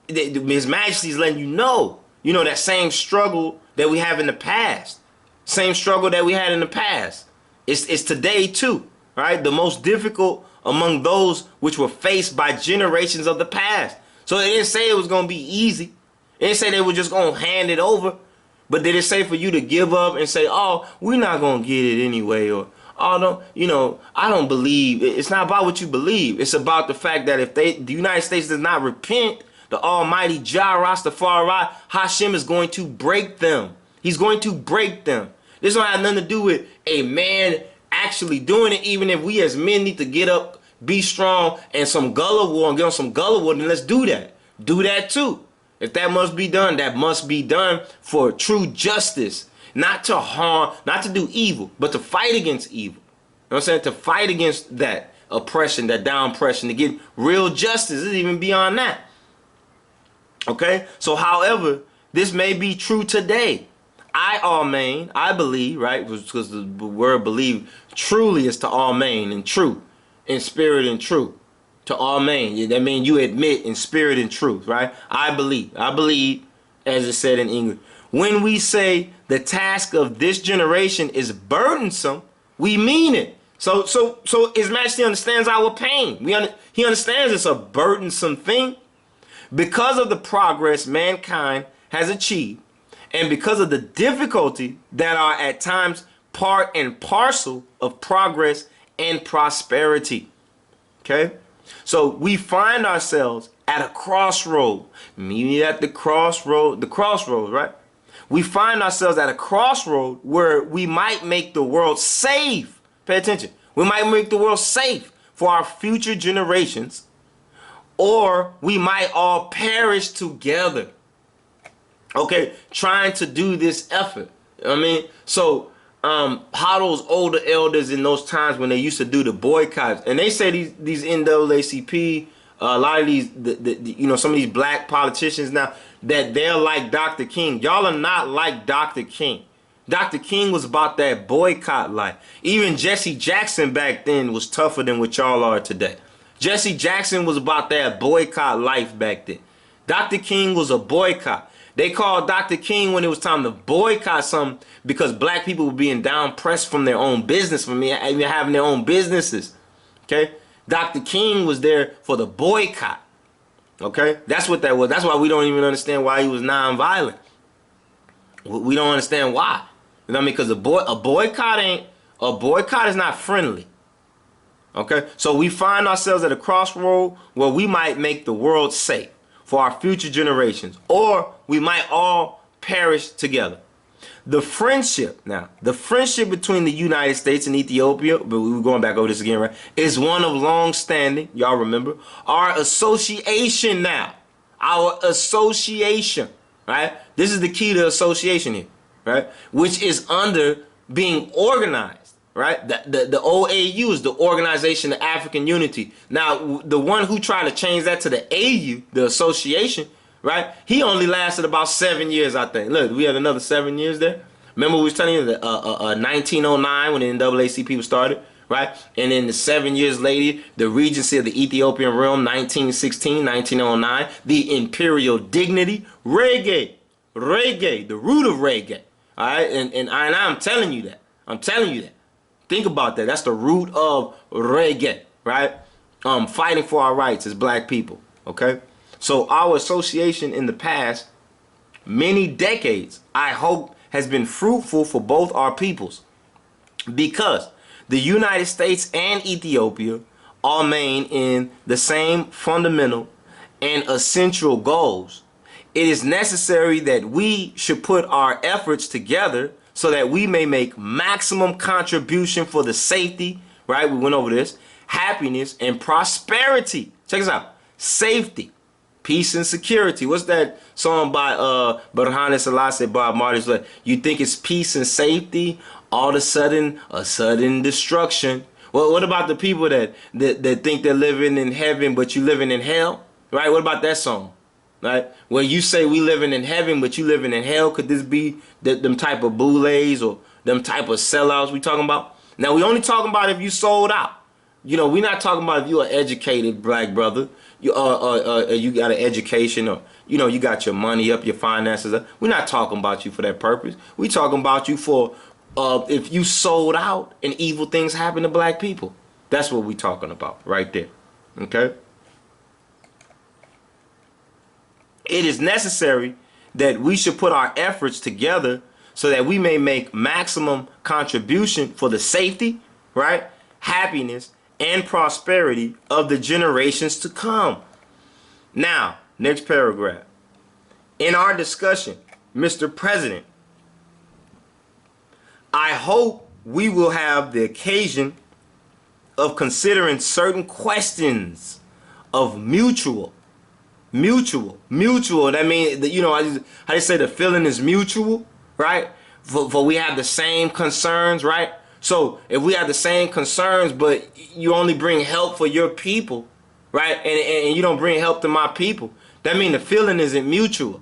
Speaker 1: His Majesty's letting you know that same struggle that we have in the past, same struggle that we had in the past. It's today too, right? The most difficult among those which were faced by generations of the past. So it didn't say it was going to be easy. It didn't say they were just going to hand it over. But did it say for you to give up and say, oh, we're not going to get it anyway? Or, oh, no, I don't believe. It's not about what you believe. It's about the fact that if the United States does not repent, the Almighty Jah Rastafari, Hashem is going to break them. He's going to break them. This don't have nothing to do with a man actually doing it. Even if we as men need to get up, be strong, and some gullible and get on some gullible, then let's do that. Do that too. If that must be done, that must be done for true justice. Not to harm, not to do evil, but to fight against evil. You know what I'm saying? To fight against that oppression, that down oppression, to get real justice. It's even beyond that. Okay? So, however, this may be true today. Amein, I believe, right? Because the word believe truly is to Amein, and true, in spirit and truth. To Amein. That means you admit in spirit and truth, right? I believe, as it said in English. When we say the task of this generation is burdensome, we mean it. So His Majesty understands our pain. He understands it's a burdensome thing. Because of the progress mankind has achieved, and because of the difficulty that are at times part and parcel of progress and prosperity. Okay? So we find ourselves at a crossroad. Meaning at the crossroads, right? We find ourselves at a crossroad where we might make the world safe. Pay attention. We might make the world safe for our future generations, or we might all perish together. Okay, trying to do this effort. I mean, so how those older elders in those times when they used to do the boycotts, and they say these NAACP, a lot of these, some of these black politicians now, that they're like Dr. King. Y'all are not like Dr. King. Dr. King was about that boycott life. Even Jesse Jackson back then was tougher than what y'all are today. Jesse Jackson was about that boycott life back then. Dr. King was a boycott. They called Dr. King when it was time to boycott something because black people were being down pressed from their own business, from even having their own businesses. Okay? Dr. King was there for the boycott. Okay? That's what that was. That's why we don't even understand why he was nonviolent. We don't understand why. You know what I mean? Because a boycott is not friendly. Okay? So we find ourselves at a crossroad where we might make the world safe for our future generations, or we might all perish together. The friendship between the United States and Ethiopia, but we were going back over this again, right, is one of long standing. Y'all remember our association now, our association, right? This is the key to association here, right? Which is under being organized. Right, the OAU is the Organization of African Unity. Now, the one who tried to change that to the AU, the association, right? He only lasted about 7 years, I think. Look, we had another 7 years there. Remember we was telling you that 1909 when the NAACP was started, right? And then the 7 years later, the regency of the Ethiopian realm, 1916, 1909, the imperial dignity, reggae, the root of reggae, all right? And I'm telling you that. I'm telling you that. Think about that. That's the root of reggae, right? Fighting for our rights as black people, okay? So our association in the past, many decades, I hope, has been fruitful for both our peoples, because the United States and Ethiopia are main in the same fundamental and essential goals. It is necessary that we should put our efforts together so that we may make maximum contribution for the safety, right? We went over this, happiness and prosperity. Check this out. Safety, peace and security. What's that song by Selassie, Bob Marley's like, you think it's peace and safety, all of a sudden destruction. Well, what about the people that think they're living in heaven but you living in hell? Right? What about that song? Right? When you say we living in heaven but you living in hell, could this be them type of boulets or them type of sellouts we talking about? Now, we only talking about if you sold out. You know, we're not talking about if you're an educated black brother, you got an education, or, you know, you got your money up, your finances up. We're not talking about you for that purpose. We're talking about you for if you sold out and evil things happen to black people. That's what we're talking about right there. Okay? It is necessary that we should put our efforts together so that we may make maximum contribution for the safety, right, happiness, and prosperity of the generations to come. Now, next paragraph. In our discussion, Mr. President, I hope we will have the occasion of considering certain questions of mutual. That means, you know, how they say the feeling is mutual, right? For we have the same concerns, right? So if we have the same concerns, but you only bring help for your people, right? And you don't bring help to my people, that means the feeling isn't mutual.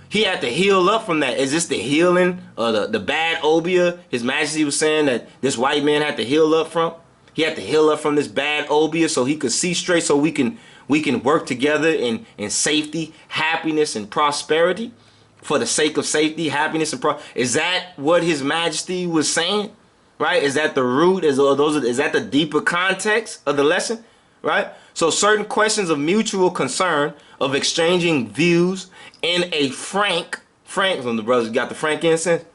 Speaker 1: He had to heal up from that. Is this the healing of the bad obia His Majesty was saying that this white man had to heal up from? He had to heal up from this bad obia so he could see straight, so we can work together in safety, happiness, and prosperity for the sake of safety, happiness, and Is that what His Majesty was saying? Right? Is that the root? Is that the deeper context of the lesson? Right? So certain questions of mutual concern, of exchanging views in a frank, when the brothers got the frankincense,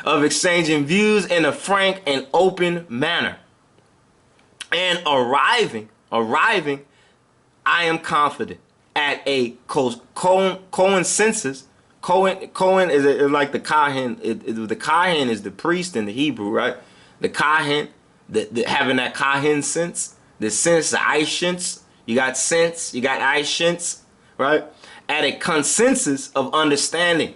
Speaker 1: of exchanging views in a frank and open manner. And arriving, I am confident, at a consensus. Cohen is like the Kahin. The Kahin is the priest in the Hebrew, right? The Kahin, having that Kahin sense, the sense, the Aishens. You got sense, you got Aishens, right? At a consensus of understanding.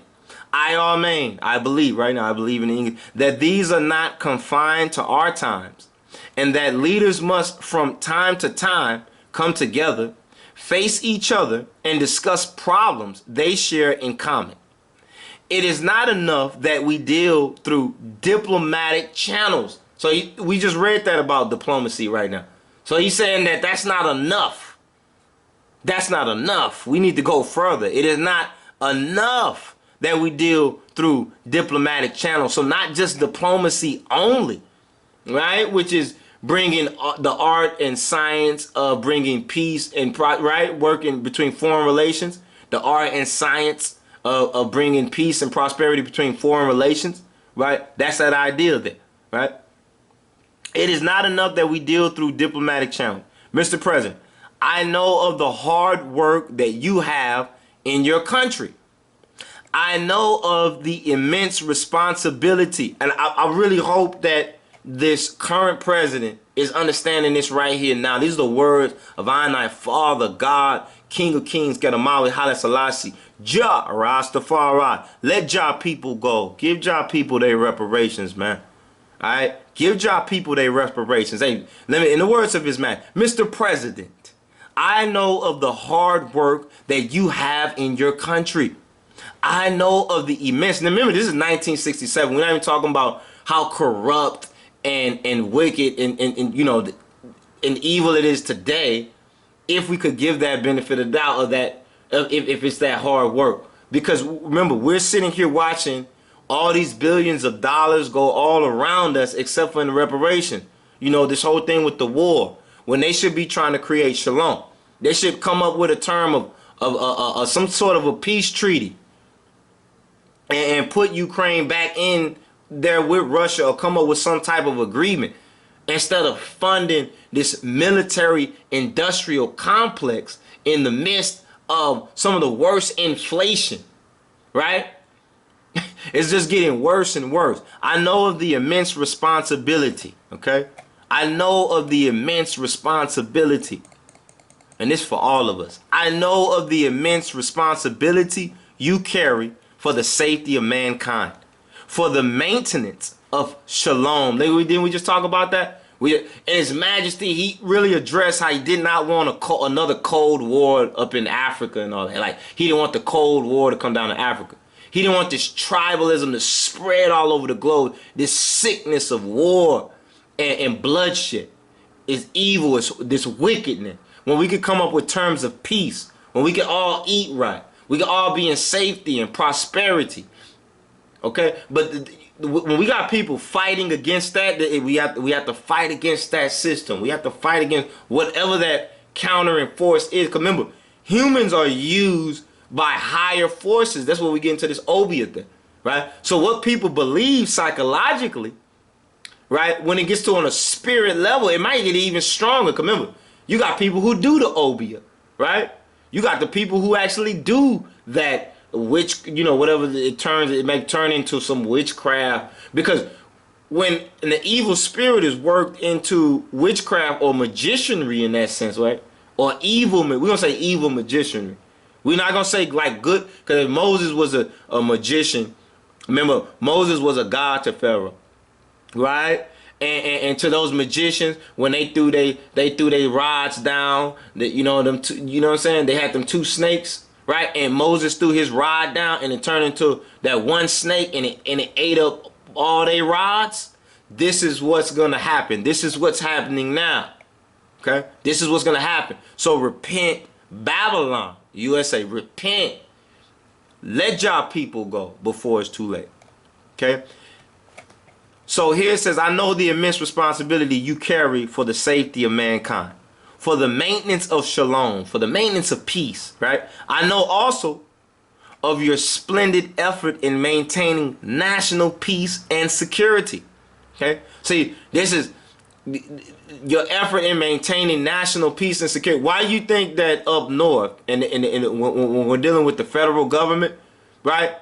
Speaker 1: Amein, I believe, right now, I believe in English, that these are not confined to our times, and that leaders must from time to time come together, face each other, and discuss problems they share in common. It is not enough that we deal through diplomatic channels. So we just read that about diplomacy right now. So he's saying that that's not enough. That's not enough. We need to go further. It is not enough that we deal through diplomatic channels. So not just diplomacy only, right? Which is bringing the art and science of bringing peace and right, working between foreign relations, the art and science of bringing peace and prosperity between foreign relations, right? That's that idea there, right? It is not enough that we deal through diplomatic channels. Mr. President, I know of the hard work that you have in your country. I know of the immense responsibility, and I really hope that this current president is understanding this right here now. These are the words of our Father, God, King of Kings, Qedamawi, Haile Selassie, Jah, Rastafari. Let Jah people go. Give Jah people their reparations, man. All right? Give Jah people their reparations. Hey, in the words of His man, Mr. President, I know of the hard work that you have in your country. I know of the immense. Now remember, this is 1967. We're not even talking about how corrupt and wicked and you know, and evil it is today, if we could give that benefit of doubt of that, if it's that hard work. Because remember, we're sitting here watching all these billions of dollars go all around us, except for in the reparation. You know, this whole thing with the war, when they should be trying to create shalom. They should come up with a term of some sort of a peace treaty and put Ukraine back in there with Russia, or come up with some type of agreement, instead of funding this military industrial complex in the midst of some of the worst inflation, right? It's just getting worse and worse. I know of the immense responsibility, okay? I know of the immense responsibility, and this for all of us. I know of the immense responsibility you carry for the safety of mankind, for the maintenance of shalom. Didn't we just talk about that? And His Majesty, he really addressed how he did not want another Cold War up in Africa and all that. Like, he didn't want the Cold War to come down to Africa. He didn't want this tribalism to spread all over the globe. This sickness of war and bloodshed is evil. It's this wickedness. When we could come up with terms of peace, when we could all eat right, we could all be in safety and prosperity. Okay, but when we got people fighting against that, we have to fight against that system. We have to fight against whatever that countering force is. 'Cause remember, humans are used by higher forces. That's where we get into this obia thing, right? So what people believe psychologically, right, when it gets to on a spirit level, it might get even stronger. 'Cause remember, you got people who do the obia, right? You got the people who actually do that. Which, you know, whatever it may turn into some witchcraft, because when the evil spirit is worked into witchcraft or magicianry in that sense, right? Or evil, we're gonna say evil magicianry. We're not gonna say like good, because if Moses was a magician, remember Moses was a god to Pharaoh, right? And to those magicians, when they threw they rods down, you know them, you know what I'm saying? They had them two snakes. Right, and Moses threw his rod down, and it turned into that one snake, and it ate up all their rods. This is what's gonna happen. This is what's happening now. Okay, this is what's gonna happen. So repent, Babylon, USA, repent. Let y'all people go before it's too late. Okay. So here it says, I know the immense responsibility you carry for the safety of mankind, for the maintenance of shalom, for the maintenance of peace, right? I know also of your splendid effort in maintaining national peace and security, okay? See, this is your effort in maintaining national peace and security. Why do you think that up north, and when we're dealing with the federal government, right,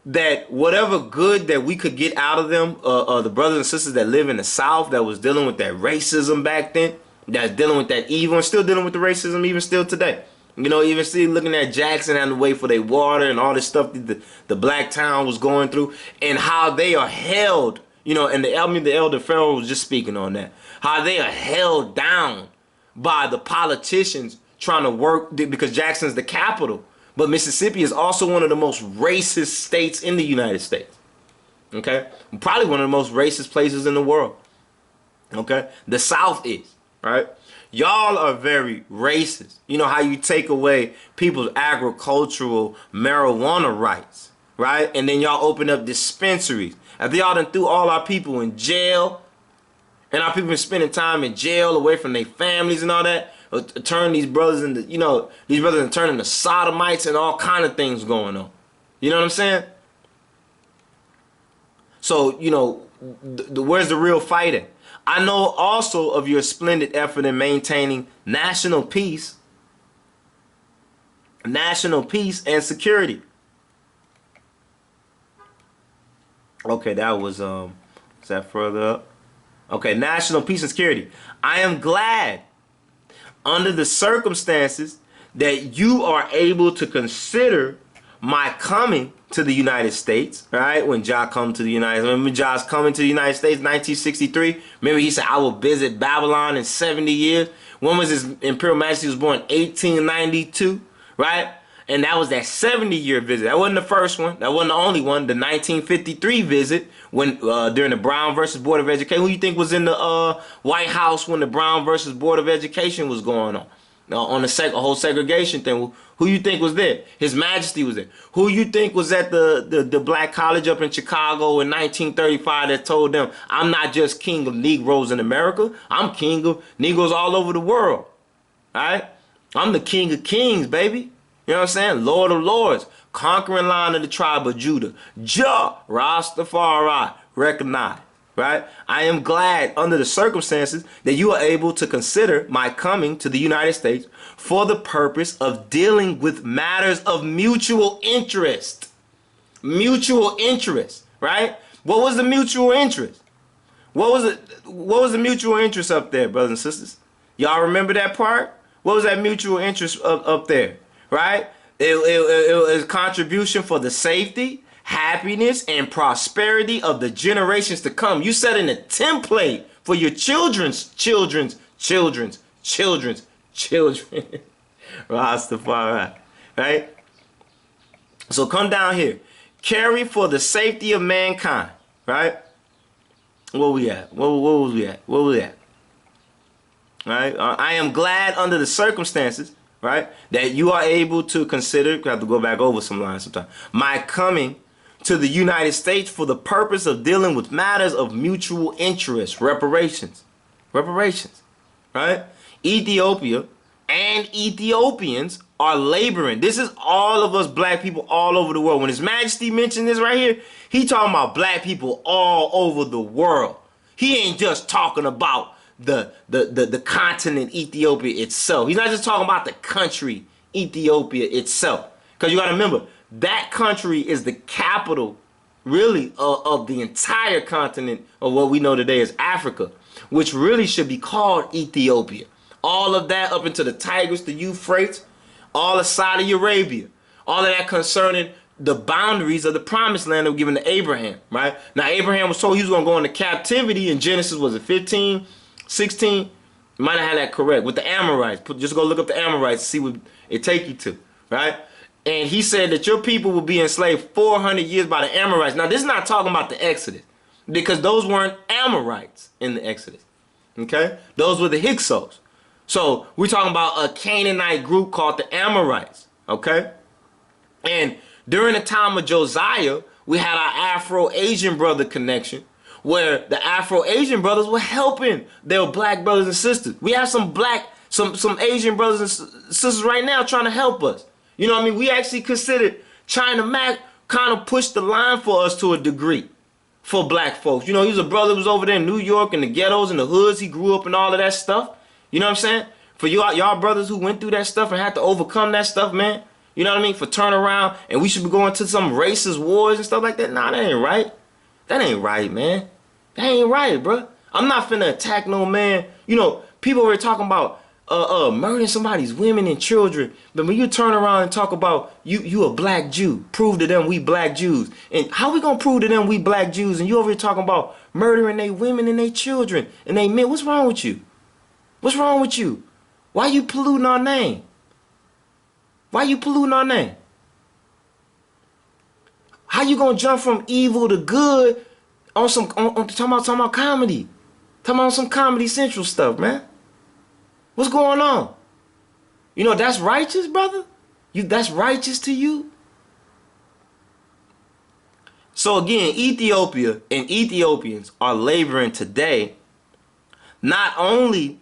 Speaker 1: that whatever good that we could get out of them, the brothers and sisters that live in the South that was dealing with that racism back then, that's dealing with that evil and still dealing with the racism even still today. You know, even still looking at Jackson having to wait for their water and all this stuff that the black town was going through, and how they are held, you know, and the elder Pharaoh was just speaking on that, how they are held down by the politicians trying to work, because Jackson's the capital, but Mississippi is also one of the most racist states in the United States. Okay, probably one of the most racist places in the world. Okay, the South is. Right? Y'all are very racist. You know how you take away people's agricultural marijuana rights, right? And then y'all open up dispensaries. After y'all done threw all our people in jail, and our people been spending time in jail away from their families and all that, turn these brothers into, you know, these brothers are turning into sodomites and all kind of things going on. You know what I'm saying? So, you know, where's the real fight at? I know also of your splendid effort in maintaining national peace and security. Okay, that was is that further up? Okay, national peace and security. I am glad under the circumstances that you are able to consider my coming to the United States, right? When Jah come to the United States, remember Jah's coming to the United States, 1963. Remember he said, I will visit Babylon in 70 years. When was his Imperial Majesty was born? 1892, right? And that was that 70-year visit. That wasn't the first one. That wasn't the only one. The 1953 visit when during the Brown versus Board of Education. Who you think was in the White House when the Brown versus Board of Education was going on the whole segregation thing? Who you think was there? His Majesty was there. Who you think was at the black college up in Chicago in 1935 that told them, I'm not just king of Negroes in America, I'm king of Negroes all over the world. All right? I'm the king of kings, baby. You know what I'm saying? Lord of lords, conquering line of the tribe of Judah. Jah, Rastafari, recognize. Right? I am glad under the circumstances that you are able to consider my coming to the United States for the purpose of dealing with matters of mutual interest. Mutual interest, right? What was the mutual interest? What was the mutual interest up there, brothers and sisters? Y'all remember that part? What was that mutual interest up there, right? It was contribution for the safety, happiness, and prosperity of the generations to come. You set in a template for your children's children. Rastafari, right? So come down here. Carry for the safety of mankind, right? Where we at? Where was we at? Where was we at? Right? I am glad under the circumstances, right, that you are able to consider, I have to go back over some lines sometime, my coming to the United States for the purpose of dealing with matters of mutual interest, reparations, right? Ethiopia and Ethiopians are laboring. This is all of us black people all over the world. When His Majesty mentioned this right here, he talking about black people all over the world. He ain't just talking about the continent Ethiopia itself. He's not just talking about the country Ethiopia itself. Because you got to remember, that country is the capital, really, of the entire continent of what we know today as Africa, which really should be called Ethiopia. All of that up into the Tigris, the Euphrates, all of Saudi Arabia, all of that concerning the boundaries of the promised land that were given to Abraham, right? Now, Abraham was told he was going to go into captivity in Genesis, was it 15, 16? Might have had that correct, with the Amorites. Just go look up the Amorites and see what it take you to, right? And he said that your people will be enslaved 400 years by the Amorites. Now, this is not talking about the Exodus, because those weren't Amorites in the Exodus, okay? Those were the Hyksos. So we're talking about a Canaanite group called the Amorites, okay? And during the time of Josiah, we had our Afro-Asian brother connection, where the Afro-Asian brothers were helping their black brothers and sisters. We have some Asian brothers and sisters right now trying to help us. You know what I mean? We actually considered China Mac kind of pushed the line for us to a degree for black folks. You know, he was a brother who was over there in New York in the ghettos and the hoods. He grew up and all of that stuff. You know what I'm saying? For y'all brothers who went through that stuff and had to overcome that stuff, man. You know what I mean? For turn around and we should be going to some racist wars and stuff like that. Nah, that ain't right. That ain't right, man. That ain't right, bro. I'm not finna attack no man. You know, people were talking about murdering somebody's women and children. But when you turn around and talk about you a black Jew, prove to them we black Jews. And how we gonna prove to them we black Jews and you over here talking about murdering they women and they children and they men? What's wrong with you? What's wrong with you? Why you polluting our name? Why you polluting our name? How you gonna jump from evil to good on some talking about comedy? Talking about some Comedy Central stuff, man. What's going on? You know that's righteous, brother? That's righteous to you? So again, Ethiopia and Ethiopians are laboring today not only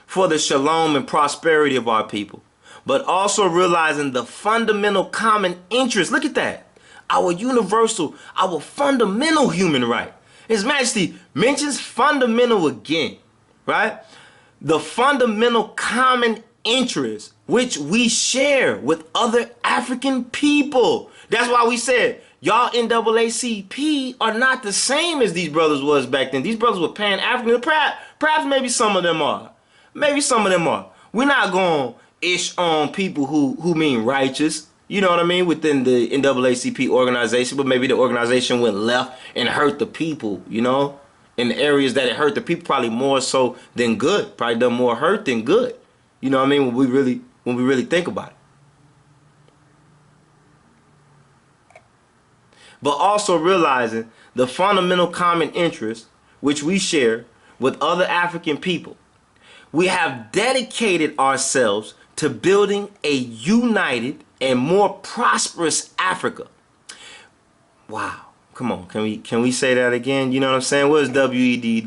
Speaker 1: for the shalom and prosperity of our people, but also realizing the fundamental common interest. Look at that. Our universal, our fundamental human right. His Majesty mentions fundamental again, right? The fundamental common interest which we share with other African people. That's why we said, y'all NAACP are not the same as these brothers was back then. These brothers were Pan-African. Perhaps maybe some of them are. Maybe some of them are. We're not going to ish on people who mean righteous, you know what I mean, within the NAACP organization, but maybe the organization went left and hurt the people, you know, in the areas that it hurt the people, probably more so than good, probably done more hurt than good. You know what I mean, when we really think about it. but also realizing the fundamental common interest which we share with other African people. We have dedicated ourselves to building a united and more prosperous Africa. Wow. Come on, can we say that again? You know what I'm saying? What is W.E.B.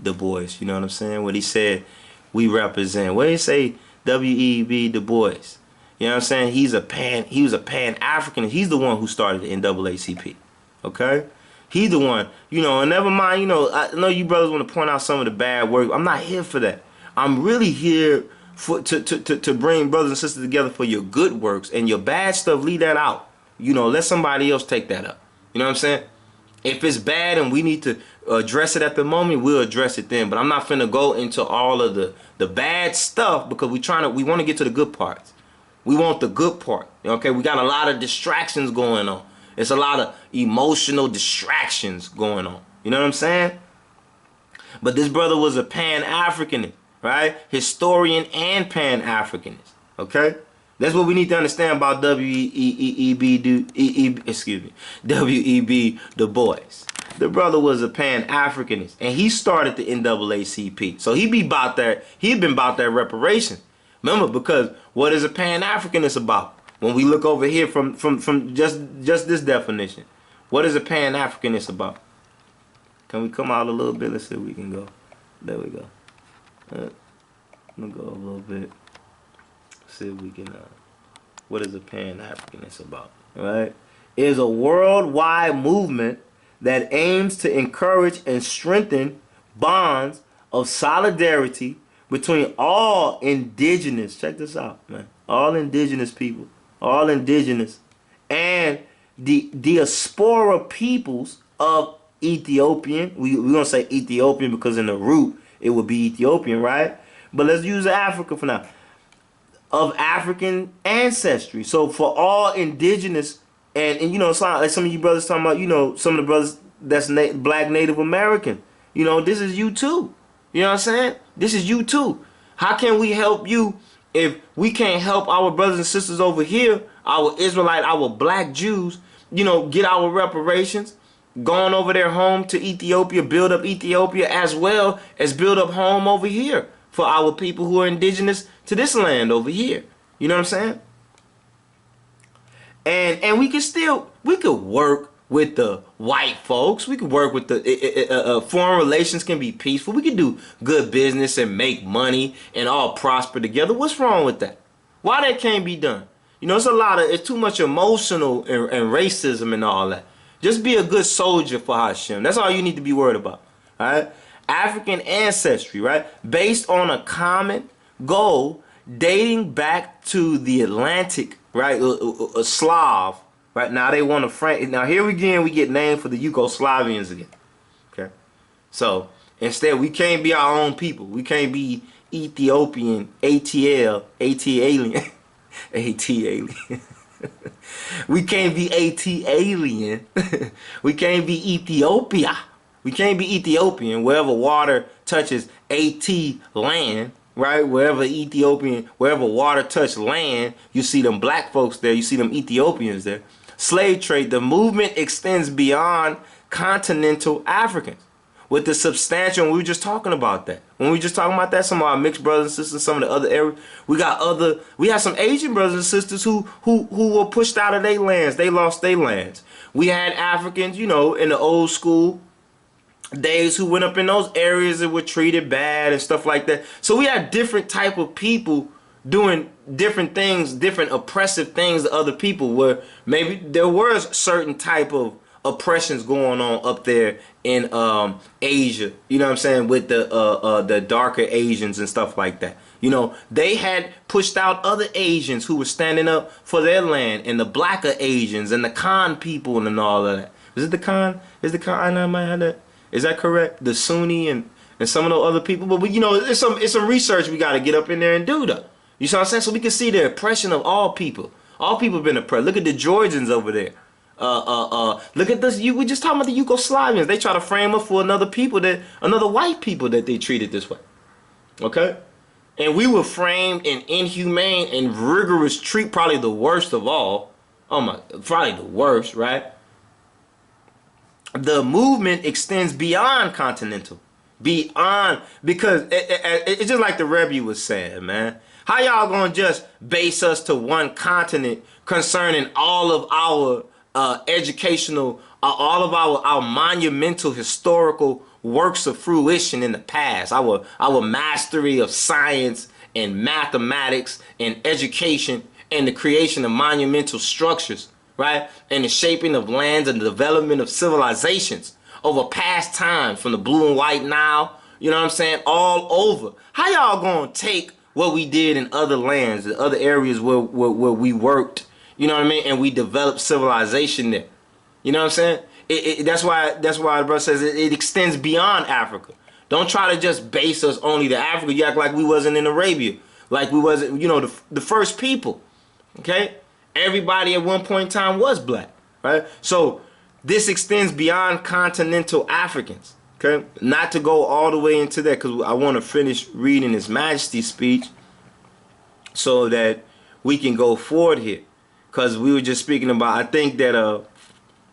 Speaker 1: Du Bois? You know what I'm saying? What he said, we represent. What did he say? W.E.B. Du Bois. You know what I'm saying? He was a Pan-African. He's the one who started the NAACP. Okay? He's the one. You know, and never mind, you know, I know you brothers want to point out some of the bad work. I'm not here for that. I'm really here to bring brothers and sisters together for your good works, and your bad stuff, leave that out. You know, let somebody else take that up. You know what I'm saying? If it's bad and we need to address it at the moment, we'll address it then. But I'm not finna go into all of the bad stuff, because we want to get to the good parts. We want the good part. Okay, we got a lot of distractions going on. It's a lot of emotional distractions going on. You know what I'm saying? But this brother was a Pan-Africanist, right? Historian and Pan-Africanist. Okay? That's what we need to understand about W.E.B. Du Bois. The brother was a Pan-Africanist, and he started the NAACP. So he'd been about that reparation. Remember, because what is a Pan-Africanist about? When we look over here from just this definition, what is a Pan-Africanist about? Can we come out a little bit? Let's see if we can go. There we go. Let me go a little bit. See if we can. What is a Pan-Africanist about? All right, it is a worldwide movement that aims to encourage and strengthen bonds of solidarity between all indigenous. Check this out, man. All indigenous people, all indigenous, and the diaspora peoples of Ethiopian. We're gonna say Ethiopian because in the root it would be Ethiopian, right? But let's use Africa for now. Of African ancestry. So for all indigenous, and you know, it's like some of you brothers talking about, you know, some of the brothers that's black Native American. You know, this is you too. You know what I'm saying? This is you too. How can we help you if we can't help our brothers and sisters over here, our Israelite, our black Jews, you know, get our reparations, going over their home to Ethiopia, build up Ethiopia, as well as build up home over here for our people who are indigenous to this land over here. You know what I'm saying? And we could work with the white folks. We could work with the foreign relations can be peaceful. We could do good business and make money and all prosper together. What's wrong with that? Why that can't be done? You know, it's too much emotional and racism and all that. Just be a good soldier for Hashem. That's all you need to be worried about. All right? African ancestry, right? Based on a common goal dating back to the Atlantic, right? A Slav, right? Now they want to now here again we get named for the Yugoslavians again. Okay, so instead we can't be our own people. We can't be Ethiopian, ATL, AT alien, AT alien. We can't be AT alien. We can't be Ethiopia. We can't be Ethiopian. Wherever water touches AT land, right? Wherever water touch land, you see them black folks there. You see them Ethiopians there. Slave trade. The movement extends beyond continental Africans. With the substantial, we were just talking about that. When we were just talking about that, some of our mixed brothers and sisters, some of the other areas, we had some Asian brothers and sisters who were pushed out of their lands. They lost their lands. We had Africans, you know, in the old school days who went up in those areas and were treated bad and stuff like that. So we had different type of people doing different things, different oppressive things to other people, where maybe there was certain type of oppressions going on up there in Asia, you know what I'm saying, with the darker Asians and stuff like that. You know, they had pushed out other Asians who were standing up for their land, and the blacker Asians and the Khan people and all of that. Is it the Khan? Is the Khan? I might have that. Is that correct? The Sunni and some of the other people. But you know, it's some research we got to get up in there and do though. You see what I'm saying? So we can see the oppression of all people. All people have been oppressed. Look at the Georgians over there. Look at this. We just talking about the Yugoslavians. They try to frame up for another white people that they treated this way. Okay? And we were framed in inhumane and rigorous treat, probably the worst of all. Oh my, probably the worst, right? The movement extends beyond continental, beyond, because it's just like the Rebbe was saying, man. How y'all gonna just base us to one continent concerning all of our educational, all of our monumental historical works of fruition in the past, our mastery of science and mathematics and education and the creation of monumental structures, right? And the shaping of lands and the development of civilizations over past times, from the blue and white Nile, you know what I'm saying, all over. How y'all gonna take what we did in other lands, the other areas where we worked, you know what I mean, and we developed civilization there? You know what I'm saying? That's why the brother says it extends beyond Africa. Don't try to just base us only to Africa. You act like we wasn't in Arabia, like we wasn't, you know, the first people. Okay, everybody at one point in time was black, right? So this extends beyond continental Africans. Okay, not to go all the way into that, because I want to finish reading His Majesty's speech so that we can go forward here. Because we were just speaking about, I think that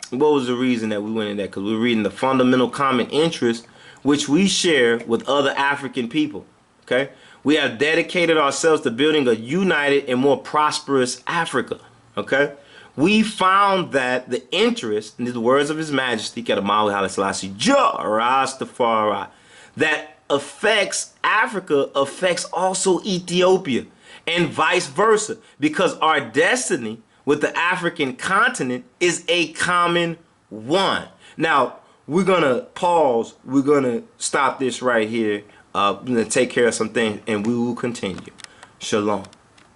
Speaker 1: what was the reason that we went in that? Because we were reading the fundamental common interest which we share with other African people. Okay, we have dedicated ourselves to building a united and more prosperous Africa. Okay, we found that the interest, in the words of His Majesty Qedamawi Haile Selassie, Rastafari, that affects Africa affects also Ethiopia, and vice versa, because our destiny with the African continent is a common one. Now, we're going to pause. We're going to stop this right here. We're going to take care of some things, and we will continue. Shalom.